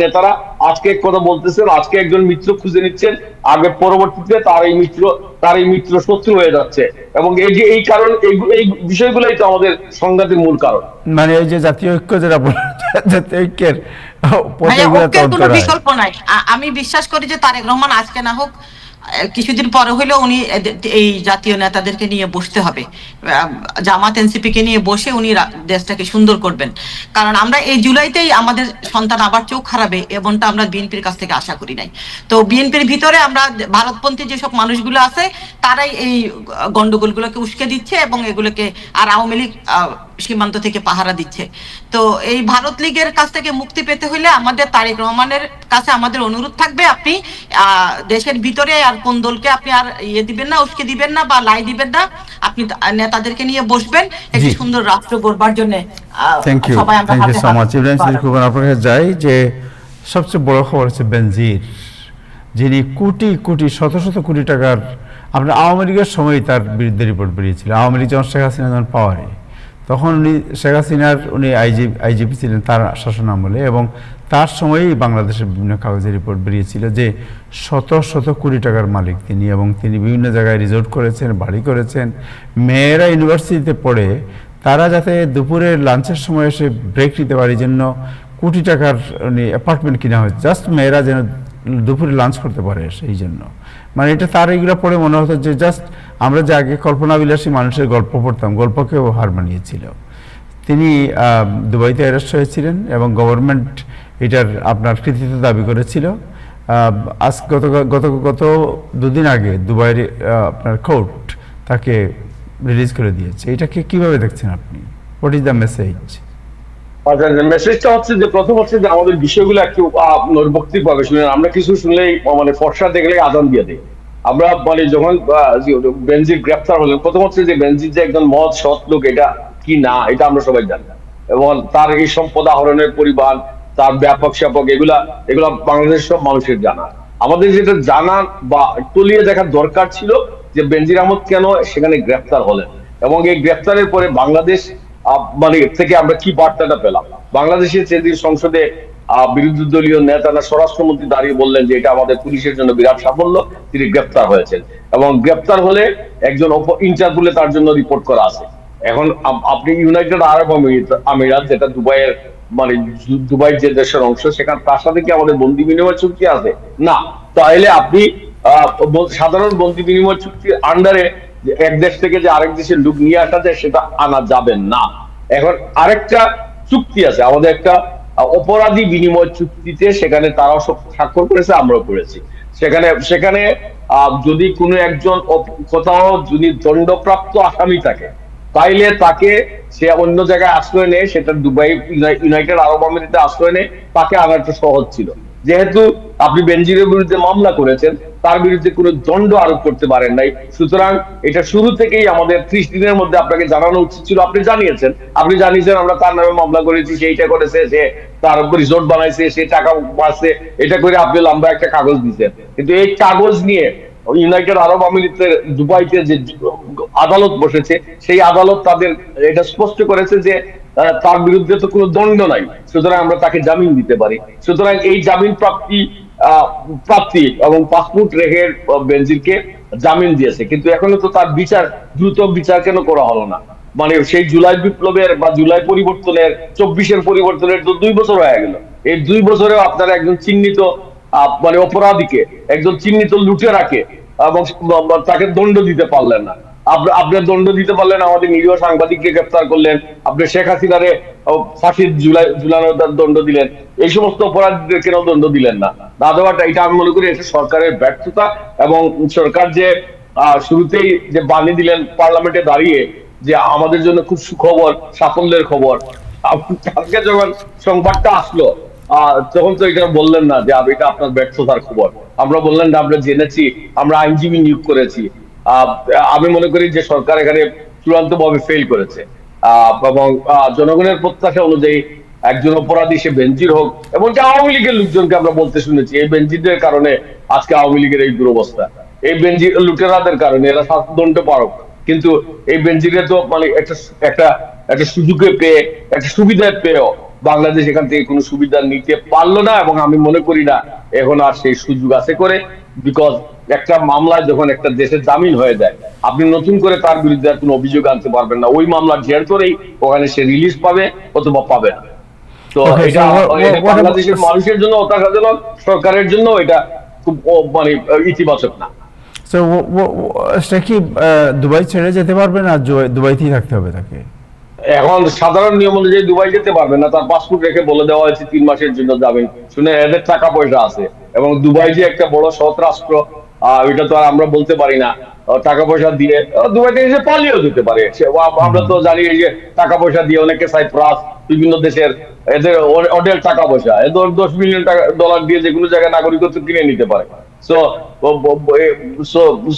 নেতারা আজকে এক কথা বলতেছেন, আজকে একজন মিত্র খুঁজে নিচ্ছেন, আগে পরবর্তীতে তার এই মিত্র শত্রু হয়ে যাচ্ছে। এবং এই কারণ, এই বিষয়গুলোই তো আমাদের সংঘাতের মূল কারণ। মানে এই যে জাতীয় ঐক্য যেটা বলেন, জাতীয় ঐক্যের কোনো বিকল্প নাই। আমি বিশ্বাস করি যে তারেক রহমান আজকে না হোক কিছুদিন পরে হলেও উনি এই জাতীয় নেতাদেরকে নিয়ে বসতে হবে, জামাত এনসিপি কে নিয়ে বসে উনি দেশটাকে সুন্দর করবেন। কারণ আমরা এই জুলাইতেই আমাদের সন্তান আবার চোখ হারাবে, এমনটা আমরা বিএনপির কাছ থেকে আশা করি নাই। তো বিএনপির ভিতরে আমরা ভারতপন্থী যেসব মানুষগুলো আছে তারাই এই গন্ডগোলগুলোকে উস্কে দিচ্ছে এবং এগুলোকে, আর আওয়ামী লীগ সীমান্ত থেকে পাহারা দিচ্ছে। তো এই ভারত লীগের কাছ থেকে মুক্তি পেতে হলে আমাদের তারেক রহমানের কাছে আমাদের অনুরোধ থাকবে, আপনি দেশের ভিতরে আর কোন দলকে আপনি আর দিবেন না, উস্কে দিবেন না বা লাই দিবেন না, আপনি নেতাদেরকে নিয়ে বসবেন একটি সুন্দর রাষ্ট্র গড়বার জন্য। Thank you so much. Ibrahim Siddique Khokon, আপনার কাছে যাই যে সবচেয়ে বড় খবর হচ্ছে বেনজির, যিনি কোটি কোটি শত শত কোটি টাকার, আপনার আওয়ামী লীগের সময় তার বিরুদ্ধে রিপোর্ট বেরিয়েছিল। আওয়ামী লীগ যখন শেখ হাসিনা যখন পাওয়ারে, তখন উনি শেখ হাসিনার আইজিপি ছিলেন তার শাসন আমলে, এবং তার সময়ই বাংলাদেশের বিভিন্ন কাগজে রিপোর্ট বেরিয়েছিল যে শত শত কোটি টাকার মালিক তিনি, এবং তিনি বিভিন্ন জায়গায় রিসোর্ট করেছেন, বাড়ি করেছেন। মেয়েরা ইউনিভার্সিটিতে পড়ে তারা যাতে দুপুরের লাঞ্চের সময় এসে ব্রেক নিতে পারে, জন্য কোটি টাকার উনি অ্যাপার্টমেন্ট কিনা হয়েছে, জাস্ট মেয়েরা যেন দুপুরে লাঞ্চ করতে পারে সেই জন্য। মানে এটা তার এইগুলো পড়ে মনে হতো যে জাস্ট আমরা যে আগে কল্পনাবিলাসী মানুষের গল্প পড়তাম, গল্পকেও হার মানিয়েছিল। তিনি দুবাইতে অ্যারেস্ট হয়েছিলেন এবং গভর্নমেন্ট এটার আপনার কৃতিত্ব দাবি করেছিল। আজ গত দুদিন আগে দুবাইয়ের আপনার কোর্ট তাকে রিলিজ করে দিয়েছে। এটাকে কিভাবে দেখছেন আপনি? What is the message? আচ্ছা, মেসেজটা হচ্ছে যে প্রথম হচ্ছে যে আমাদের বিষয়গুলো একটু নৈর্ভক্তিক ভাবে শুনেন। আমরা কিছু শুনলেই মানে ফর্সা দেখলে আদান দিয়ে দিই। আমরা মানে যখন বেনজির গ্রেপ্তার হলেন, প্রথম হচ্ছে যে বেনজির যে একজন মহৎ সৎ লোক, এটা কি না এটা আমরা সবাই জানি, এবং তার এই সম্পদ আহরণের পরিমাণ, তার ব্যাপক স্যাপক, এগুলা বাংলাদেশের সব মানুষের জানা। আমাদের যেটা জানা বা তলিয়ে দেখার দরকার ছিল যে বেনজির আহমদ কেন সেখানে গ্রেপ্তার হলেন, এবং এই গ্রেপ্তারের পরে বাংলাদেশ মানে থেকে আমরা কি বার্তাটা পেলাম। বাংলাদেশের সেদিন সংসদে বিরোধী দলীয় নেতারা, স্বরাষ্ট্রমন্ত্রী দাঁড়িয়ে বললেন যে এটা আমাদের পুলিশের জন্য বিরাট সাফল্য, তিনি গ্রেপ্তার হয়েছেন, এবং গ্রেপ্তার হলে একজন ইন্টারপোলে তার জন্য রিপোর্ট করা আছে। এখন আপনি ইউনাইটেড আরব আমিরাত, যেটা দুবাইয়ের মানে দুবাই যে দেশের অংশ, সেখানে তার সাথে কি আমাদের বন্দি বিনিময় চুক্তি আছে? না। তাহলে আপনি সাধারণ বন্দি বিনিময় চুক্তির আন্ডারে এক দেশ থেকে যে আরেক দেশের লোক নিয়ে আসা যায়, সেটা আনা যাবে না। এখন আরেকটা চুক্তি আছে আমাদের, একটা অপরাধী বিনিময় চুক্তিতে, সেখানে তারাও স্বাক্ষর করেছে, আমরাও করেছি। সেখানে যদি কোনো একজন কোথাও যদি দণ্ডপ্রাপ্ত আসামি থাকে, তাইলে তাকে সে অন্য জায়গায় আশ্রয় নেয়, সেটা দুবাই ইউনাইটেড আরব আমিরাতে আশ্রয় নেয়, তাকে আনাটা সহজ ছিল। যেহেতু আপনি বেনজিরের বিরুদ্ধে মামলা করেছেন, তার বিরুদ্ধে কোনো দণ্ড আরোপ করতে পারেন নাই, সুতরাং এটা শুরু থেকেই আমাদের 30 দিনের মধ্যে আপনাকে জানানো উচিত ছিল। আপনি জানিয়েছেন আমরা তার নামে মামলা করেছি, সেইটা করেছে, সে তার রিসোর্ট বানাইছে, সে টাকা পাচ্ছে, এটা করে আপনি লম্বা একটা কাগজ দিচ্ছেন। কিন্তু এই কাগজ নিয়ে ইউনাইটেড আরব আমিরাতের দুবাইতে যে আদালত বসেছে, সেই আদালত তাদের এটা স্পষ্ট করেছে যে তার বিরুদ্ধে তো কোনো দণ্ড নাই, সুতরাং আমরা তাকে জামিন দিতে পারি। সুতরাং এই জামিন প্রাপ্তি এবং পাসপোর্ট রেখে বেনজিরকে জামিন দিয়েছে, কিন্তু এখনো তো তার দ্রুত বিচার কেন করা হলো না? মানে সেই জুলাই বিপ্লবের বা জুলাই পরিবর্তনের 24-এর পরিবর্তনের তো 2 বছর হয়ে গেল। এই 2 বছরেও আপনারা একজন চিহ্নিত মানে অপরাধীকে, একজন চিহ্নিত লুটেরাকে এবং তাকে দণ্ড দিতে পারলেন না। আপনি দণ্ড দিতে পারলেন, আমাদের নিরীহ সাংবাদিককে গ্রেফতার করলেন, আপনি শেখ হাসিনারে ফাঁসির ঝুলানোর দণ্ড দিলেন, এই সমস্ত অপরাধীদের কেন দণ্ড দিলেন না? না দেওয়াটা, এটা আমি মনে করি এটা সরকারের ব্যর্থতা। এবং সরকার যে শুরুতেই যে বাণী দিলেন পার্লামেন্টে দাঁড়িয়ে যে আমাদের জন্য খুব সুখবর, সাফল্যের খবর, আজকে যখন সংবাদটা আসলো তখন তো এটা বললেন না যে এটা আপনার ব্যর্থতার খবর। আমরা বললেন না আমরা জেনেছি, আমরা আইনজীবী নিয়োগ করেছি। আমি মনে করি যে সরকার এখানে চূড়ান্ত ভাবে ফেল করেছে, এবং জনগণের প্রত্যাশা অনুযায়ী একজন অপরাধী, সে বেনজির হোক, এবং যে আওয়ামী লীগের লোকজনকে আমরা বলতে শুনেছি এই বেনজিরদের কারণে আজকে আওয়ামী লীগের এই দুরবস্থা, এই বেনজির লুটেরাদের কারণে এরা দণ্ড পারক, কিন্তু এই বেনজিরে তো মানে একটা সুযোগে পেয়ে, একটা সুবিধায় পেয়েও বাংলাদেশ এখান থেকে কোনো সুবিধা নিতে পারলো না, এবং আমি মনে করি না এখন আর সেই সুযোগ আছে করে। বিকজ একটা মামলায় যখন একটা দেশের জামিন হয়ে যায়, আপনি নতুন করে তার বিরুদ্ধে আর কোনো অভিযোগ আনতে পারবেন না। ওই মামলা জের করেই ওখানে সে রিলিজ পাবে অথবা পাবে না। তো এটা বাংলাদেশের মানুষের জন্য হতাশাজনক, সরকারের জন্য এটা খুব মানে ইতিবাচক না। সো সে কি দুবাই ছেড়ে যেতে পারবে না, দুবাইতেই থাকতে হবে তাকে? এখন সাধারণ নিয়ম অনুযায়ী দুবাই যেতে পারবে না, তার পাসপোর্ট রেখে বলে দেওয়া হয়েছে 3 মাসের জন্য যাবেন। শুনে এদের টাকা পয়সা আছে, এবং দুবাই যে একটা বড় সৎ রাষ্ট্র, এটা তো আর আমরা বলতে পারি না। টাকা পয়সা দিয়ে দুবাই থেকে সে পালিয়েও যেতে পারে। আমরা তো জানি এই যে টাকা পয়সা দিয়ে অনেকে সাইপ্রাস, বিভিন্ন দেশের, এদের অনেক টাকা পয়সা, এদের $10 মিলিয়ন দিয়ে যে কোনো জায়গায় নাগরিকত্ব কিনে নিতে পারে। সো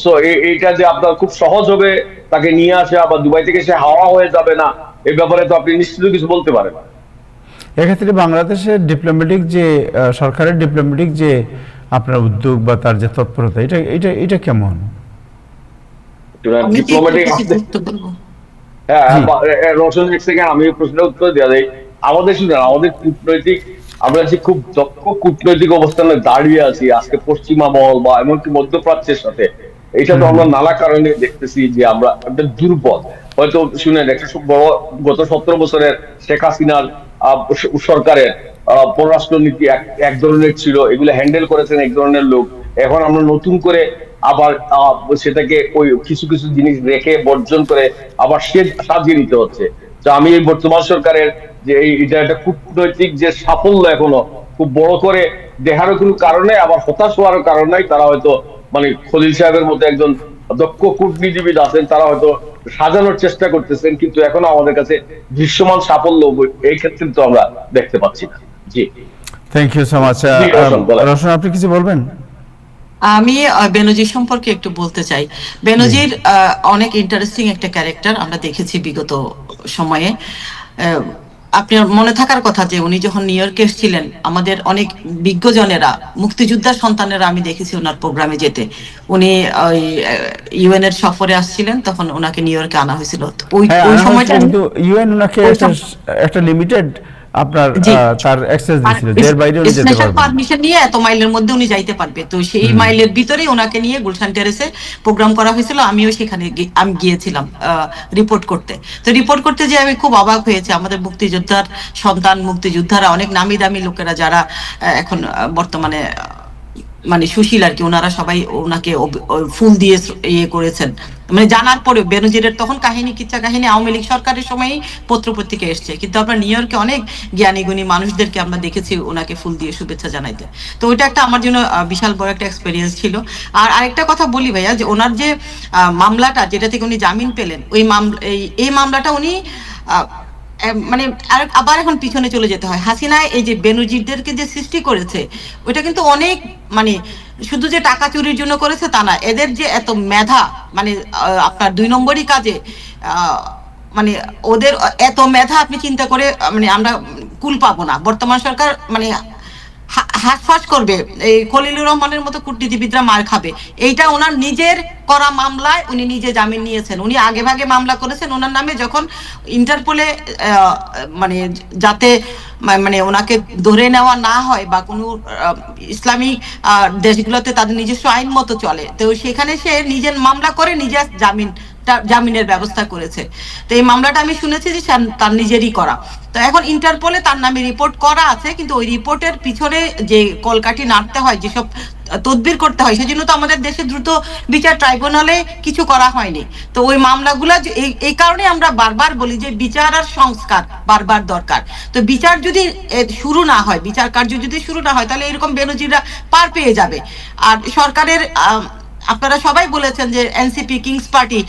সো এইটা যে আপনার খুব সহজ হবে তাকে নিয়ে আসা, বা দুবাই থেকে সে হাওয়া হয়ে যাবে না, এই ব্যাপারে তো আপনি নিশ্চিত কিছু বলতে পারেন। এক্ষেত্রে বাংলাদেশের ডিপ্লোম্যাটিক যে সরকারের ডিপ্লোম্যাটিক যে আপনার উদ্যোগ বা তার যে তৎপরতা, এটা এটা এটা কেমন? আমি কি একটু ডিপ্লোম্যাটিক, কিছু যুক্ত করবো? হ্যাঁ, জি। রোশন এক সেকেন্ড আমি প্রশ্নের উত্তর দেওয়া যাই। আমাদের শুনেন, আমাদের কূটনৈতিক, আমরা যে খুব দক্ষ কূটনৈতিক অবস্থানে দাঁড়িয়ে আছি আজকে পশ্চিমা মহল বা এমনকি মধ্যপ্রাচ্যের সাথে, এটা তো আমরা নানা কারণে দেখতেছি যে আমরা একটা দুর্বল। হয়তো শুনেন, একটা বড় গত 17 বছরের শেখ হাসিনার সরকারের পররাষ্ট্রনীতি এক ধরনের ছিল, এগুলো হ্যান্ডেল করেছেন এক ধরনের লোক। এখন আমরা নতুন করে আবার সেটাকে ওই কিছু কিছু জিনিস রেখে বর্জন করে আবার সে সাজিয়ে নিতে হচ্ছে। তো আমি এই বর্তমান সরকারের যে এটা একটা কূটনৈতিক যে সাফল্য এখনো খুব বড় করে দেখারও কোনো কারণে, আবার হতাশ হওয়ারও কারণ নাই। তারা হয়তো মানে খলিল সাহেবের মতো একজন দক্ষ কূটনীতিবিদ আছেন, তারা হয়তো সাজানোর চেষ্টা করতেছেন, কিন্তু এখনো আমাদের কাছে দৃশ্যমান সাফল্য এই ক্ষেত্রে তো আমরা দেখতে পাচ্ছি না। জি, থ্যাংক ইউ সো মাচ। জি, রোশন, বলেন। রোশন, আপনি কিছু বলবেন? আমি বেনজির সম্পর্কে একটু বলতে চাই। বেনজির অনেক ইন্টারেস্টিং একটা ক্যারেক্টার, আমরা দেখেছি বিগত সময়ে। আপনার মনে থাকার কথা যে উনি যখন নিউ ইয়র্কে এসেছিলেন, আমাদের অনেক বিজ্ঞজনেরা, মুক্তিযোদ্ধার সন্তানেরা আমি দেখেছি ওনার প্রোগ্রামে যেতে। উনি ওই ইউএন এর সফরে আসছিলেন, তখন ওনাকে নিউ ইয়র্কে আনা হয়েছিল। তো ওই হ্যাঁ, ওই আনা হয়েছিল, সময়টা কিন্তু ইউএন ওনাকে একটা লিমিটেড আপনার জি। তার অ্যাক্সেস দিয়েছিল, এর বাইরে উনি যেতে স্পেশাল পারবেন না। পারমিশন নিয়ে এত মাইলের মধ্যে উনি যাইতে পারবে। তো সেই মাইলের ভিতরেই ওনাকে নিয়ে গুলশান টেরেসে প্রোগ্রাম করা হয়েছিল। আমিও সেখানে আমি গিয়েছিলাম রিপোর্ট করতে। তো রিপোর্ট করতে যে আমি খুব অবাক হয়েছি, আমাদের মুক্তিযোদ্ধার সন্তান, মুক্তিযোদ্ধারা, অনেক নামি দামি লোকেরা যারা এখন বর্তমানে মানে সুশীল আর কি, ওনারা সবাই ওনাকে ফুল দিয়ে ইয়ে করেছেন। মানে জানার পরে বেনজিরের তখন কাহিনী, কিচ্ছা কাহিনী আওয়ামী লীগ সরকারের সময়ই পত্রপত্রিকা এসছে, কিন্তু আমরা নিউ ইয়র্কে অনেক জ্ঞানী গুণী মানুষদেরকে আমরা দেখেছি ওনাকে ফুল দিয়ে শুভেচ্ছা জানাইতে। তো ওইটা একটা আমার জন্য বিশাল বড় একটা এক্সপেরিয়েন্স ছিল। আর আরেকটা কথা বলি ভাইয়া, যে ওনার যে মামলাটা, যেটা থেকে উনি জামিন পেলেন, ওই এই মামলাটা উনি মানে আবার এখন পিছনে চলে যেতে হয়। হাসিনা এই যে বেনজিরদেরকে যে সৃষ্টি করেছে, ওইটা কিন্তু অনেক মানে শুধু যে টাকা চুরির জন্য করেছে তা না, এদের যে এত মেধা, মানে আপনার 2 নম্বরই কাজে মানে ওদের এত মেধা আপনি চিন্তা করে মানে আমরা কুল পাবো না। বর্তমান সরকার মানে হাঁসফাঁস করবে, এই খলিলুর রহমানের মতো কূটনীতিবিদরা মার খাবে। এইটা ওনার নিজের করা মামলায় উনি নিজে জামিন নিয়েছেন। উনি আগে ভাগে মামলা করেছেন ওনার নামে, যখন ইন্টারপোলে মানে যাতে মানে ওনাকে ধরে নেওয়া না হয়, বা কোনো ইসলামিক দেশগুলোতে তাদের নিজস্ব আইন মতো চলে, তো সেখানে সে নিজের মামলা করে নিজে জামিনের ব্যবস্থা করেছে। তো এই মামলাটা আমি শুনেছি যে তার নিজেরই করা। তো এখন ইন্টারপোলে তার নামে রিপোর্ট করা আছে, কিন্তু ওই রিপোর্টের পিছনে যে কলকাঠি নাড়তে হয়, যেসব তদবির করতে হয়, সেজন্য তো আমাদের দেশে দ্রুত বিচার ট্রাইব্যুনালে কিছু করা হয়নি। তো ওই মামলাগুলো এই কারণে আমরা বারবার বলি যে বিচার আর সংস্কার বারবার দরকার। তো বিচার যদি শুরু না হয়, বিচার কার্য যদি শুরু না হয়, তাহলে এরকম বেনজিররা পার পেয়ে যাবে। আর সরকারের আপনারা সবাই বলেছেন যে এনসিপি, কিংস পার্টি,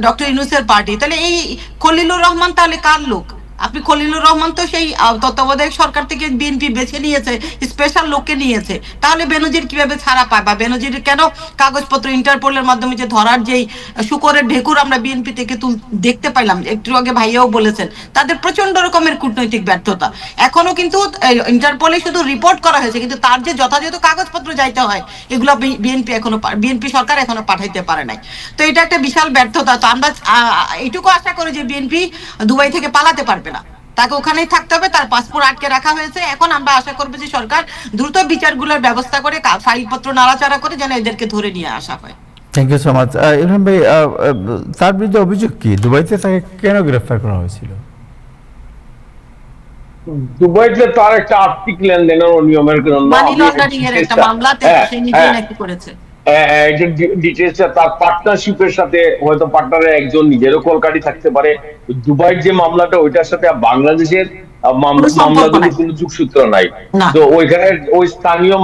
ডক্টর ইউনূসের পার্টি, তাহলে এই খলিলুর রহমান তাহলে কার লোক? আপনি খলিলুর রহমান তো সেই তত্ত্বাবধায়ক সরকার থেকে বিএনপি বেছে নিয়েছে, স্পেশাল লোককে নিয়েছে। তাহলে বেনজির কিভাবে ছাড়া পায়, বা বেনজির কেন কাগজপত্র ইন্টারপোলের মাধ্যমে যে ধরার যেই শুকরের ঢেকুর আমরা বিএনপি থেকে দেখতে পাইলাম, একটু আগে ভাইয়াও বলেছেন, তাদের প্রচন্ড রকমের কূটনৈতিক ব্যর্থতা। এখনো কিন্তু ইন্টারপোলে শুধু রিপোর্ট করা হয়েছে, কিন্তু তার যে যথাযথ কাগজপত্র যাইতে হয়, এগুলো বিএনপি সরকার এখনো পাঠাইতে পারে নাই। তো এটা একটা বিশাল ব্যর্থতা। তো আমরা এইটুকু আশা করি যে বিএনপি দুবাই থেকে পালাতে পারবে না, তাকে ওখানেই থাকতে হবে, তার পাসপোর্ট আটকে রাখা হয়েছে। এখন আমরা আশা করবো যে সরকার দ্রুত বিচারগুলোর ব্যবস্থা করে, ফাইলপত্র নাড়াচাড়া করে যেন এদেরকে ধরে নিয়ে আসা হয়। Thank you so much. Ilham ভাই, তার বিরুদ্ধে অভিযোগ কি? দুবাইতে তাকে কেন গ্রেফতার করা হয়েছিল? দুবাইতে তার একটা আর্থিক লেনদেনের নিয়মের মানি লন্ডারিং এর একটা মামলাতে সে নিজেই নাকি করেছে। ডিটেলসটা তার পার্টনারশিপের সাথে, হয়তো পার্টনারের একজন নিজেরও কলকাঠি থাকতে পারে। দুবাইয়ের যে মামলাটা ওইটার সাথে বাংলাদেশের কোনো সম্পর্ক মামলাগুলোর নাই। কোনো যোগসূত্র নাই। না। তো ওইখানে ওই স্থানীয়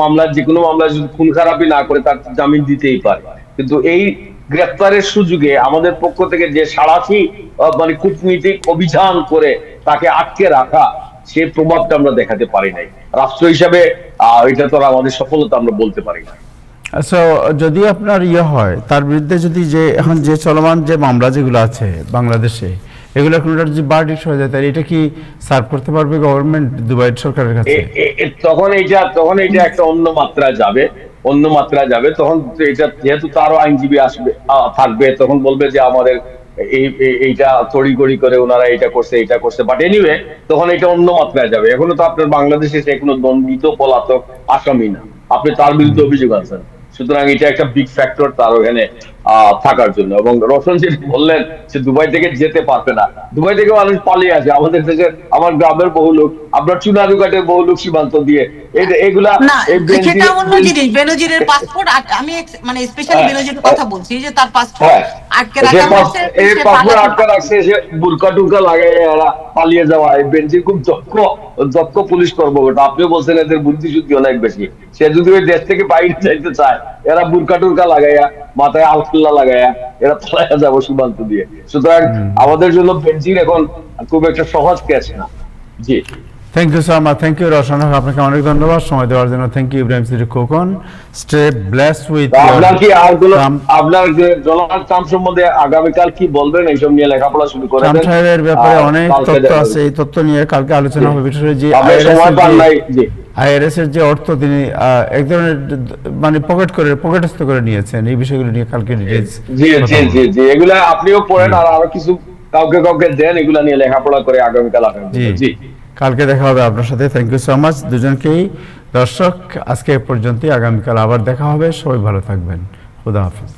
মামলার যে কোনো মামলা যদি খুন খারাপি না করে তার জামিন দিতেই পারে। কিন্তু এই গ্রেফতারের সুযোগে আমাদের পক্ষ থেকে যে সাড়াশি মানে কূটনীতিক অভিযান করে তাকে আটকে রাখা, সেই প্রভাবটা আমরা দেখাতে পারি নাই রাষ্ট্র হিসাবে। এটা তো আর আমাদের সফলতা আমরা বলতে পারি না। সো যদি আপনার হয় তার বিরুদ্ধে যদি যে এখন যে চলমান যে মামলা যেগুলো আছে বাংলাদেশে, এগুলো কোনোটার যে ভার্ডিক্ট হয়ে যায়, তাহলে এটা কি সার্ভ করতে পারবে গভর্নমেন্ট দুবাই সরকারের কাছে? তখন এটা একটা অন্য মাত্রায় যাবে। তখন এটা যেহেতু তারও আইনজীবী আসবে, থাকবে, তখন বলবে যে আমাদের এইটা তড়িঘড়ি করে ওনারা এটা করছে। বাট এনিওয়ে, তখন এটা অন্য মাত্রায় যাবে। এখনো তো আপনার বাংলাদেশে সে কোনো দণ্ডিত পলাতক আসামি না, আপনি তার বিরুদ্ধে অভিযোগ আনছেন। সুতরাং এটা একটা বিগ ফ্যাক্টর তার ওখানে থাকার জন্য। এবং রোশন যেটা বললেন সে দুবাই থেকে যেতে পারবে না, দুবাই থেকে মানুষ পালিয়ে আসে। আমাদের দেশের, আমার গ্রামের বহু লোক, আপনার চুনারুঘাটের বহু লোক সীমান্ত দিয়ে এগুলা না, সেটা অন্য জিনিস। বেনজিরের পাসপোর্ট মানে স্পেশালি বেনজিরের কথা বলছি, যে তার পাসপোর্ট আটকে রাখা হয়েছে, সে পাসপোর্ট পালাতে আটকে রাখছে, সে বুরকা টুরকা লাগাই এরা পালিয়ে যাওয়া। বেনজির খুব দক্ষ পুলিশ কর্মকর্তা। আপনিও বলছেন এদের বুদ্ধি শুদ্ধি অনেক বেশি। সে যদি ওই দেশ থেকে বাইরে যাইতে চায়, এরা বুরকা টুরকা লাগাইয়া, মাথায় আলখুল্লা লাগাইয়া এরা পালাইয়া যাবো সীমান্ত দিয়ে। সুতরাং আমাদের জন্য বেনজির এখন খুব একটা সহজ কেস না। জি, thank you so much, thank you Roushan Haque, আপনাকে অনেক ধন্যবাদ সময় দেওয়ার জন্য। Thank you Ibrahim Siddique Khokon. Stay blessed with. আপনার কি আর কোনো, আপনার ডোনাল্ড ট্রাম্প সম্বন্ধে আগামীকাল কি বলবেন? এইসব নিয়ে লেখাপড়া শুরু করে ট্রাম্প সাহেবের ব্যাপারে অনেক তথ্য আছে, এই তথ্য নিয়ে কালকে আলোচনা হবে। বিশেষ করে যে আইআরএস এর যে অর্থ তিনি এক ধরনের মানে পকেটস্থ করে নিয়েছেন, এই বিষয়গুলো নিয়ে কালকে ডিটেইলস। জি, এগুলা আপনিও পড়েন আর আরো কিছু কাউকে দেন, এগুলা নিয়ে লেখাপড়া করে আগামীকাল আসেন। জি, কালকে দেখা হবে আপনার সাথে। থ্যাংক ইউ সো মাচ দুজনকেই। দর্শক, আজকে এ পর্যন্তই, আগামীকাল আবার দেখা হবে। সবাই ভালো থাকবেন। খুদা হাফেজ।